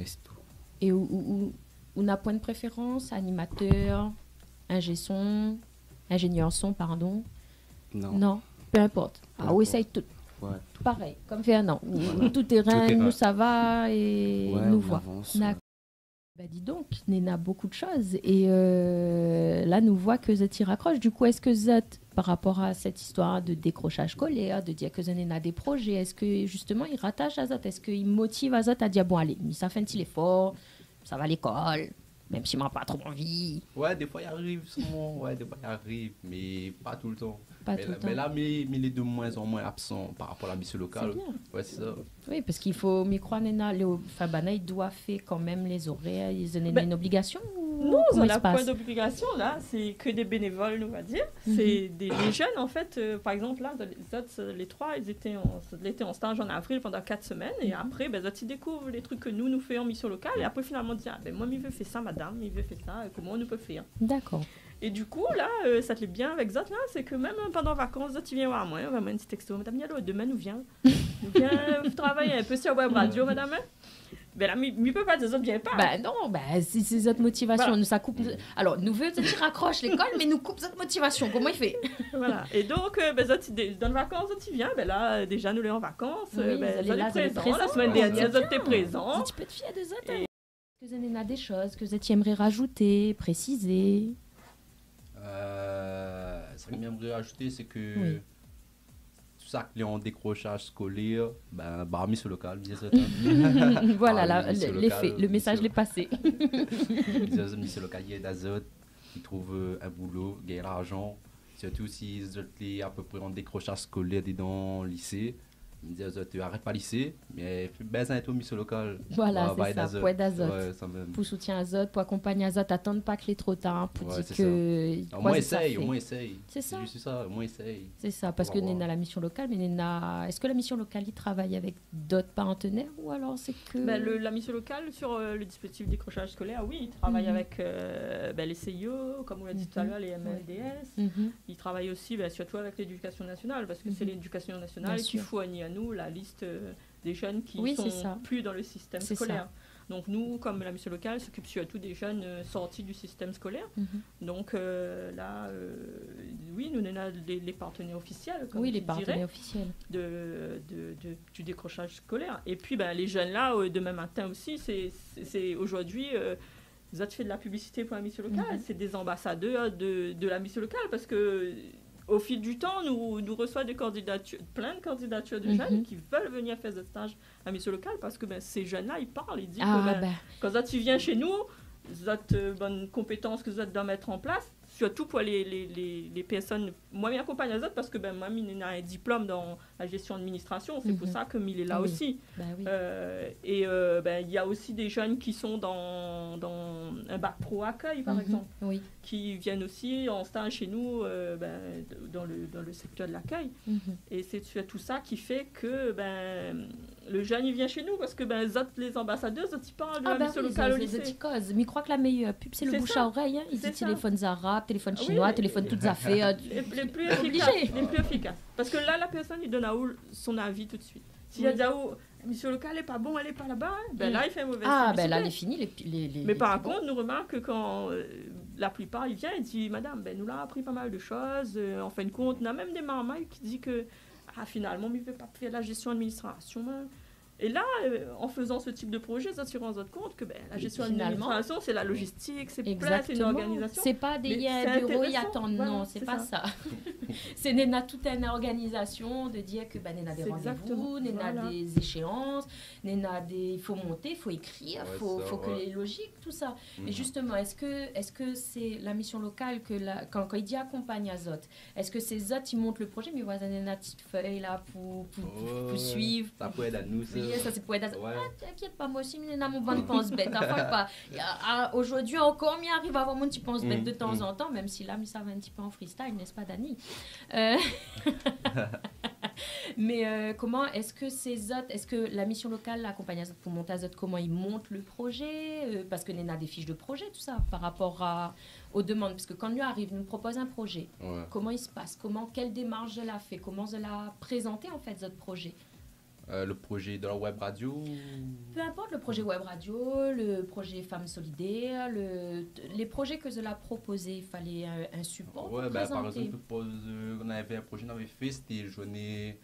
S6: c'est tout.
S10: Et où on a point de préférence, animateur, ingénieur son, pardon? Non, peu importe. On essaye tout.
S6: Ouais.
S10: Pareil, comme Fernand. Tout terrain, nous ça va et nous voit. Dis donc, Néna a beaucoup de choses. Et là, nous voit que Zot y raccroche. Du coup, est-ce que Zot, par rapport à cette histoire de décrochage scolaire, de dire que Zot a des projets, est-ce que justement, il rattache à Zot? Est-ce qu'il motive à Zot à dire, bon, allez, ça fait un petit effort, ça va à l'école, même si moi pas trop envie?
S5: Ouais, des fois, il arrive, mais pas tout le temps.
S10: Mais
S5: là, il est de moins en moins absent par rapport à la mission locale. Ouais, c'est ça.
S10: Oui, parce qu'il faut m'y croire, Néna. Il doit faire quand même les horaires. Ils ont une obligation
S20: Non, on n'a pas d'obligation, là. C'est que des bénévoles, on va dire. C'est les jeunes, en fait. Par exemple, là, les trois, ils étaient en stage en avril pendant 4 semaines. Et après, ils découvrent les trucs que nous faisons en mission locale. Et après, finalement, ils disent, moi, il veut faire ça, madame, il veut faire ça. Comment on peut faire?
S10: D'accord.
S20: Et du coup, là, ça te l'est bien avec Zot, là, c'est que même pendant les vacances, Zot, il vient voir moi, on va mettre un petit texto. Madame Nialo, demain, nous viens travailler un peu sur web radio, madame. Là, il peut pas dire Zot, viens pas.
S10: Non, c'est Zot motivation. Voilà. Ça coupe. Alors, nous voulons que tu raccroches l'école, mais nous coupe Zot motivation. Comment il fait?
S20: Voilà. Et donc, Zot, dans les vacances, Zot, il vient. Là, déjà, nous, les en vacances. Zot est présent. La semaine dernière, Zot était présent.
S10: Tu peux te fier de Zot. Est-ce que Zot a des choses que Zot aimerait rajouter, préciser?
S5: Ce que j'aimerais ajouter, c'est que tout ça qui est en décrochage scolaire, mission locale,
S10: voilà, le message l'est passé.
S5: Mission locale, il y a d'Azote qui trouve un boulot, gagne l'argent, surtout si ils à peu près en décrochage scolaire dans le lycée. Il me dit, tu arrêtes pas le lycée, mais fais besoin d'être au mission local.
S10: Voilà, c'est ça, pour aider Azote. Pour soutenir Azote, pour accompagner Azote, attendre pas qu'il est trop tard, pour dire que...
S5: Au moins essaye.
S10: C'est ça.
S5: C'est ça, au moins essaye.
S10: C'est ça, parce que Néna a la mission locale, mais est-ce que la mission locale, il travaille avec d'autres partenaires ou alors c'est que...
S20: La mission locale, sur le dispositif décrochage scolaire, oui, il travaille avec les CIO, comme on l'a dit tout à l'heure, les MLDS. Il travaille aussi surtout avec l'éducation nationale, parce que c'est l'éducation nationale qui fournit à nous la liste des jeunes qui sont plus dans le système scolaire. Donc nous, comme la mission locale, s'occupe surtout des jeunes sortis du système scolaire. Donc là, oui, nous avons les partenaires officiels, comme
S10: les partenaires officiels
S20: du décrochage scolaire. Et puis les jeunes là, demain matin aussi, c'est aujourd'hui... Vous avez fait de la publicité pour la mission locale, c'est des ambassadeurs de la mission locale, parce que au fil du temps, nous reçoivons plein de candidatures de jeunes qui veulent venir faire ce stage à la mission locale, parce que ces jeunes-là, ils parlent, ils disent que quand tu viens chez nous, vous avez bonnes compétences que vous dois mettre en place, surtout pour les personnes. Moi, je m'accompagne à autres parce que moi, j'ai un diplôme dans la gestion d'administration. C'est pour ça que il est là aussi. Et il y a aussi des jeunes qui sont dans un bac pro accueil, par exemple, qui viennent aussi en stage chez nous dans le secteur de l'accueil. Et c'est tout ça qui fait que le jeune, il vient chez nous parce que les ambassadeurs, ils parlent de la mission locale au lycée.
S10: Mais je crois que la meilleure pub, c'est le bouche à oreille. Ils disent téléphones arabes, téléphones chinois, téléphones toutes affaires.
S20: Les plus efficaces. Parce que là, la personne, il donne à où son avis tout de suite. S'il y a déjà où la mission locale n'est pas bon, elle n'est pas là-bas, là, il fait mauvais.
S10: Là, il est fini.
S20: Mais par contre, nous remarquons que quand la plupart, ils viennent, ils disent, madame, nous l'avons appris pas mal de choses. En fin de compte, on a même des mamans qui disent que finalement, il ne veut pas faire la gestion d'administration. Et là, en faisant ce type de projet, ça se rend compte que la gestion d'administration, c'est la logistique, c'est plein, c'est une organisation.
S10: C'est pas des bureaux, ils attendent. Non, c'est pas ça. C'est toute une organisation de dire que il y a des rendez-vous, il y a des échéances, il faut monter, il faut écrire, il faut que les logiques, tout ça. Mais justement, est-ce que c'est la mission locale que quand il dit accompagne Azot, est-ce que ces autres, ils montent le projet, mais ils voient une petite feuille là pour suivre.
S5: Ça peut être à nous,
S10: ça c'est pour être t'inquiète pas, moi aussi j'ai mon bon pense bête aujourd'hui encore m'y arrive à avoir mon petit pense bête de temps en temps, même si là ça va un petit peu en freestyle, n'est-ce pas Dani? Mais comment est-ce que est-ce que la mission locale accompagne Azot pour monter Azot, comment ils montent le projet, parce que nous a des fiches de projet, tout ça par rapport aux demandes, parce que quand nous arrive, nous propose un projet, comment il se passe, quelle démarche je la fais, comment je la présenter en fait votre projet.
S5: Le projet de la web radio?
S10: Peu importe, le projet web radio, le projet Femmes Solidaires, les projets que je l'ai proposé, il fallait un support pour présenter.
S5: Par exemple, on avait un projet qu'on avait fait, c'était journée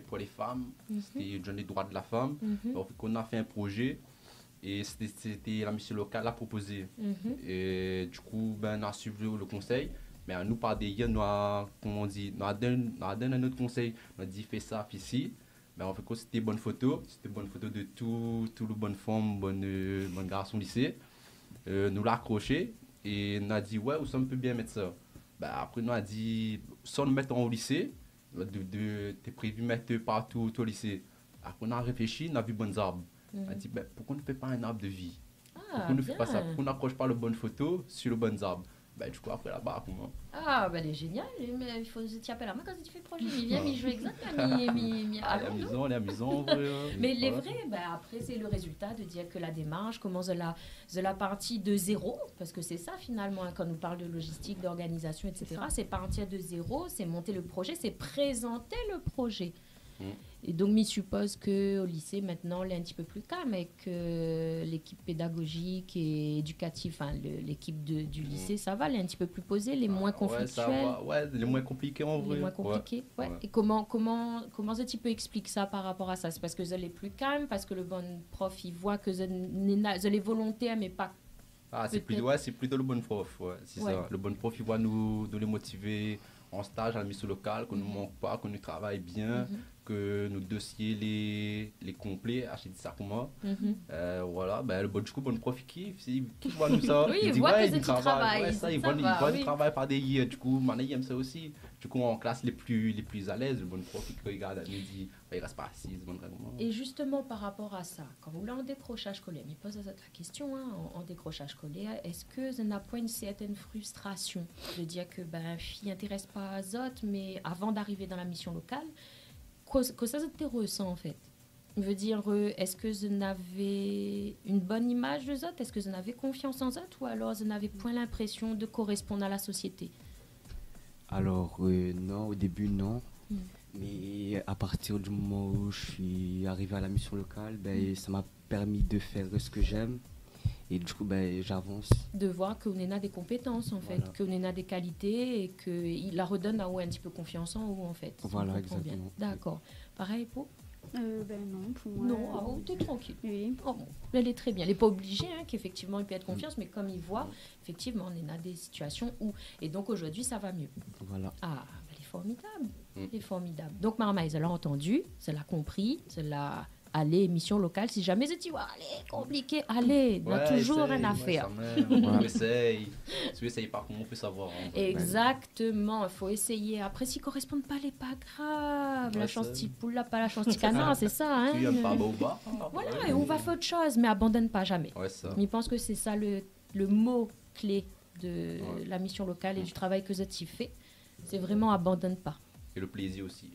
S5: pour les femmes, c'était journée droit de la femme. Donc, on a fait un projet et c'était la mission locale à proposer. Et du coup, on a suivi le conseil. Mais nous, par derrière, nous avons donné un autre conseil. On a dit, fais ça, fais ci. En fait, c'était bonne photo de tout le bonne femme, bonne garçon lycée. Nous l'a accroché et on a dit ouais, où ça on peut bien mettre ça. Après, nous a dit sans nous mettre au lycée, t'es prévu mettre partout au lycée. Après, on a réfléchi, on a vu bonnes arbres. On a dit pourquoi on ne fait pas un arbre de vie? Pourquoi on ne fait pas ça? Pourquoi on n'accroche pas le bonne photo sur le bon arbre? Du coup, après là-bas, comment?
S10: Elle est géniale, mais il faut que tu appelles à moi quand tu fais le projet. Il vient, il joue exactement. Il
S5: est amusant.
S10: Mais les vrais, après, c'est le résultat de dire que la démarche commence de la partie de zéro, parce que c'est ça finalement, quand on parle de logistique, d'organisation, etc. C'est partir de zéro, c'est monter le projet, c'est présenter le projet. Et donc, je suppose qu'au lycée, maintenant, elle est un petit peu plus calme et que l'équipe pédagogique et éducative, l'équipe du lycée, ça va, elle est un petit peu plus posée, les moins conflictuels.
S5: Les moins compliqués en vrai.
S10: Les moins compliqués, Et comment tu peux expliquer ça par rapport à ça? C'est parce que elle est plus calme, parce que le bon prof, il voit que elle est volontaire, mais pas...
S5: c'est plutôt le bon prof, ça. Le bon prof, il voit nous les motiver en stage à la mission locale, qu'on ne manque pas, qu'on travaille bien, que nos dossiers les complets, acheter ça pour moi. Voilà, le bon prof qui voit nous ça.
S10: Oui, il voit que tu travailles.
S5: Il voit du travail par des du coup, il aime ça aussi. Du coup, en classe les plus à l'aise, le bon prof qui regarde, il dit, il reste pas assis, bon vraiment.
S10: Et justement, par rapport à ça, quand vous l'avez en décrochage scolaire, il pose la question, en décrochage scolaire, est-ce que ça n'a pas une certaine frustration de dire que fille n'intéresse pas à Azot, mais avant d'arriver dans la mission locale, que ça te ressent en fait? Je veux dire, est-ce que je n'avais une bonne image de Zot? Est-ce que je n'avais confiance en Zot? Ou alors je n'avais point l'impression de correspondre à la société?
S6: Alors, non, au début, non. Mais à partir du moment où je suis arrivé à la mission locale, ça m'a permis de faire ce que j'aime. Et du coup, j'avance.
S10: De voir qu'on a des compétences, en fait, qu'on a des qualités et qu'il la redonne à un petit peu confiance en vous, en fait.
S6: Voilà, exactement.
S10: D'accord. Pareil, pour
S3: non, pour moi.
S10: Non, t'es tranquille.
S3: Oui.
S10: Oh, bon. Elle est très bien. Elle n'est pas obligée, qu'effectivement, il peut être confiance, mais comme il voit, effectivement, on a des situations où... Et donc, aujourd'hui, ça va mieux.
S6: Voilà.
S10: Elle est formidable. Elle est formidable. Donc, Marmaïs, elle a entendu, elle a compris, elle a allez, mission locale, si jamais tu dis, allez, compliqué, allez, on a toujours rien à faire.
S5: Tu essayes pas, comment on peut savoir.
S10: Exactement, il faut essayer. Après, s'ils ne correspondent pas, c'est pas grave. La chance petit poule, pas la chance petit canard, c'est ça. Hein.
S5: Tu n'aimes pas, bah, ou pas.
S10: Voilà, et on va faire autre chose, mais abandonne pas jamais. Je pense que c'est ça le mot clé de la mission locale et du travail que Zeti fait. C'est vraiment abandonne pas.
S5: Et le plaisir aussi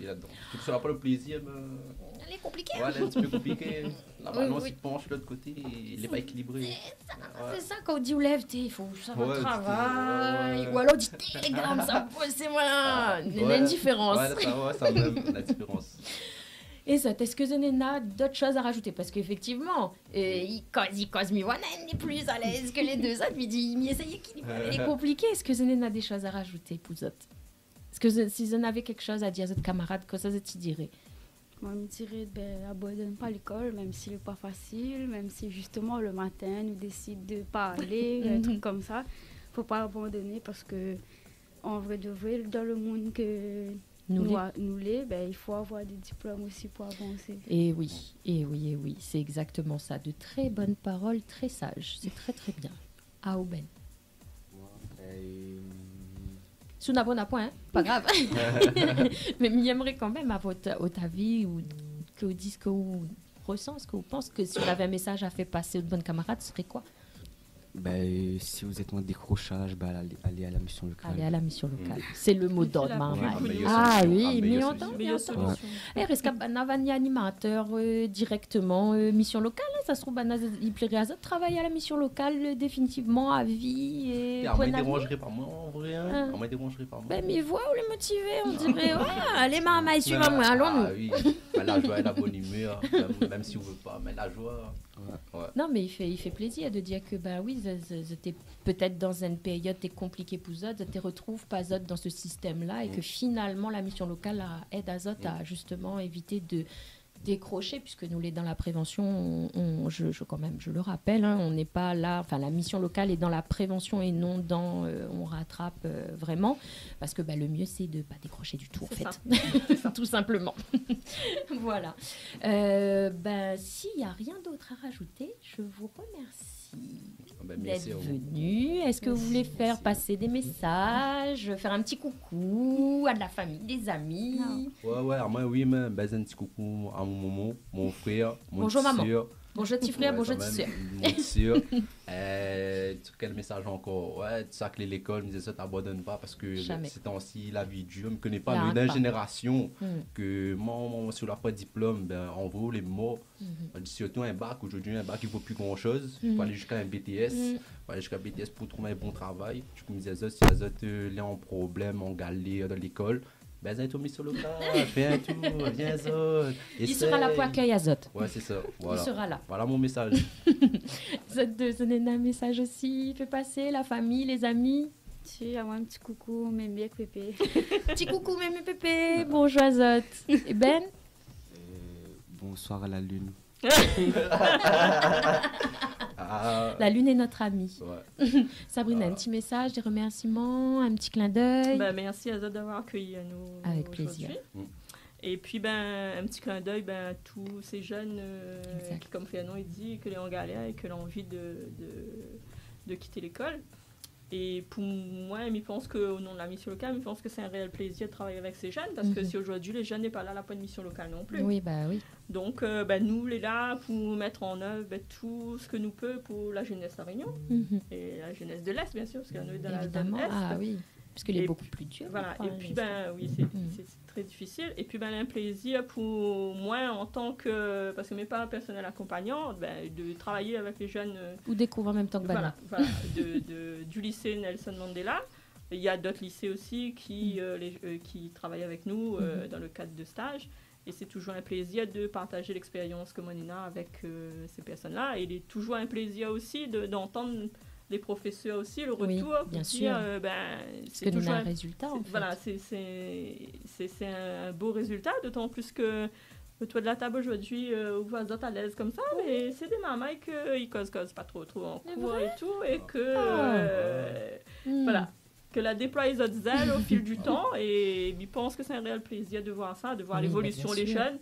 S5: là-dedans. Tu ne seras pas le plaisir,
S10: elle est compliquée.
S5: Ouais, elle est un petit peu compliquée. La balance il penche de l'autre côté, il n'est pas équilibré.
S10: C'est ça quand on dit ou lève, il faut ça va travail. Ou alors on dit télégramme, ça c'est voilà. Il y a une différence.
S5: Ouais, ça même la différence.
S10: Et ça, est-ce que Zenena d'autres choses à rajouter? Parce qu'effectivement, il cause Miwana, elle est plus à l'aise que les deux autres. Il dit, mais essayez qu'il est compliqué. Est-ce que Zenena a des choses à rajouter pour autres? Est-ce que si Zen avait quelque chose à dire à votre camarade, que ça tu dirais?
S3: Moi, je me dirais, abandonne pas l'école, même si c'est pas facile, même si justement le matin, nous décide de pas aller, un truc comme ça. Faut pas abandonner parce que, en vrai de vrai, dans le monde que il faut avoir des diplômes aussi pour avancer.
S10: Et oui, c'est exactement ça. De très bonnes paroles, très sages. C'est très très bien. Ah, Auben. Sous n'a pas point, hein? Pas grave. Mais j'aimerais quand même à votre avis ou que vous dites ce que vous ressentez, ce que vous pensez, que si vous avez un message à faire passer aux bonnes camarades, ce serait quoi?
S6: Si vous êtes en décrochage, allez à la mission locale.
S10: Allez à la mission locale. C'est le mot d'ordre, mais on entend bien ça. Est-ce qu'il animateur directement mission locale? Ça se trouve, il plairait à ça de travailler à la mission locale définitivement à vie. Et
S5: on ne dérangerait pas moi en vrai. On ne dérangerait pas moi.
S10: Mais voix ou les motiver, on dirait allez maman, suivez moi, allons-nous.
S5: Ah oui, la joie et la bonne humeur, même si on ne veut pas, mais la joie.
S10: Non, mais il fait plaisir de dire que oui, c'était peut-être dans une période compliquée pour Zot, te retrouve pas Zot dans ce système-là et que finalement la mission locale aide à Zot à justement éviter de décrocher, puisque nous les dans la prévention, je le rappelle, hein, on n'est pas là, enfin la mission locale est dans la prévention et non dans on rattrape vraiment, parce que le mieux c'est de ne pas décrocher du tout en fait, tout simplement. Voilà. S'il n'y a rien d'autre à rajouter, je vous remercie d'être venu. Est-ce que vous voulez faire passer des messages, faire un petit coucou à de la famille, des amis?
S5: Moi oui, mais un petit coucou à mon maman, mon frère, mon
S10: bonjour maman.
S5: Soeur.
S10: Bonjour petit frère, bonjour petite soeur.
S5: Mon soeur. Quel message encore? Tu sais que l'école, me disait ça, t'abandonnes pas parce que c'est ainsi la vie dure. Je ne connais pas une génération que moi, si on n'a pas de diplôme, on vaut les mots. On dit surtout un bac, aujourd'hui un bac il ne vaut plus grand chose. Il faut aller jusqu'à un BTS. Faut aller jusqu'à un BTS pour trouver un bon travail. Je me disais ça, si les autres ont un problème, en galère dans l'école, Zet au mission local, fais un tour, viens Zot.
S10: Il sera là pour accueillir Zot.
S5: Ouais, c'est ça. Voilà.
S10: Il sera là.
S5: Voilà mon message.
S10: Zot de Zenena, un message aussi. Fais passer la famille, les amis.
S3: Si, à moi un petit coucou, Mémé et Pépé.
S10: Petit coucou, Mémé et Pépé. Bonjour Zot. Et Ben?
S6: Bonsoir à la lune.
S10: La lune est notre amie.
S5: Ouais.
S10: Sabrina, un petit message, des remerciements, un petit clin d'œil.
S20: Merci à Zot d'avoir accueilli à nous.
S10: Avec plaisir.
S20: Et puis un petit clin d'œil à tous ces jeunes qui, comme Féanon il dit, que les en galère et que l'ont envie de quitter l'école. Et pour moi, je pense qu'au nom de la mission locale, je pense que c'est un réel plaisir de travailler avec ces jeunes, parce que si aujourd'hui les jeunes n'est pas là, la bonne mission locale non plus.
S10: Oui.
S20: Donc, nous, les là, pour mettre en œuvre tout ce que nous peut pour la jeunesse à Réunion, et la jeunesse de l'Est, bien sûr, parce qu'on est dans la zone Est.
S10: Ah oui, parce qu'elle est beaucoup plus dure.
S20: Voilà, et puis, c'est très difficile. Et puis, un plaisir pour moi, en tant que, parce que mes parents personnels accompagnants, de travailler avec les jeunes.
S10: Ou découvrir en même temps que
S20: Voilà, du lycée Nelson Mandela. Il y a d'autres lycées aussi qui travaillent avec nous dans le cadre de stages. Et c'est toujours un plaisir de partager l'expérience que Monina avec ces personnes-là. Et il est toujours un plaisir aussi d'entendre les professeurs aussi, le retour.
S10: Bien sûr.
S20: C'est
S10: toujours un résultat, en fait.
S20: Voilà, c'est un beau résultat, d'autant plus que toi de la table aujourd'hui, vous vous êtes à l'aise comme ça, mais c'est des mamans qui causent pas trop en cours et tout, et que... Voilà. que la déploie les autres ailes au fil du temps et je pense que c'est un réel plaisir de voir ça, de voir l'évolution des jeunes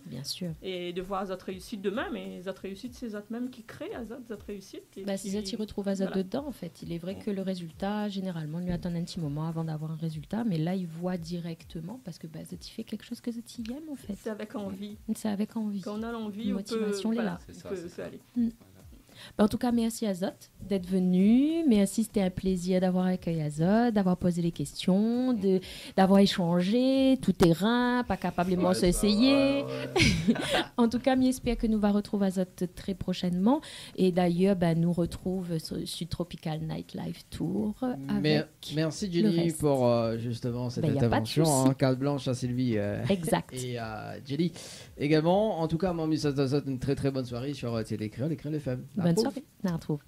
S20: et de voir les autres réussites demain, mais les autres réussites, c'est les autres mêmes qui créent les autres réussites.
S10: Si les autres retrouvent les autres dedans, en fait. Il est vrai que le résultat, généralement, lui attend un petit moment avant d'avoir un résultat, mais là, il voit directement parce que ça fait quelque chose que ça aime, en fait.
S20: C'est avec envie.
S10: C'est avec envie.
S20: Quand on a l'envie,
S10: la motivation est là.
S20: On peut aller.
S10: En tout cas, merci Azot d'être venu. Merci, c'était un plaisir d'avoir accueilli Azot, d'avoir posé les questions, d'avoir échangé, tout terrain, pas capablement s'essayer. En tout cas, j'espère que nous va retrouver Azot très prochainement. Et d'ailleurs, nous retrouve sur Tropical Nightlife Tour.
S11: Merci Jenny pour justement cette intervention. Carte blanche à Sylvie
S10: exact.
S11: Et à Jelly également. En tout cas, moi, Azot, une très très bonne soirée sur Télé Créole FM.
S10: Bonne soirée, on retrouve.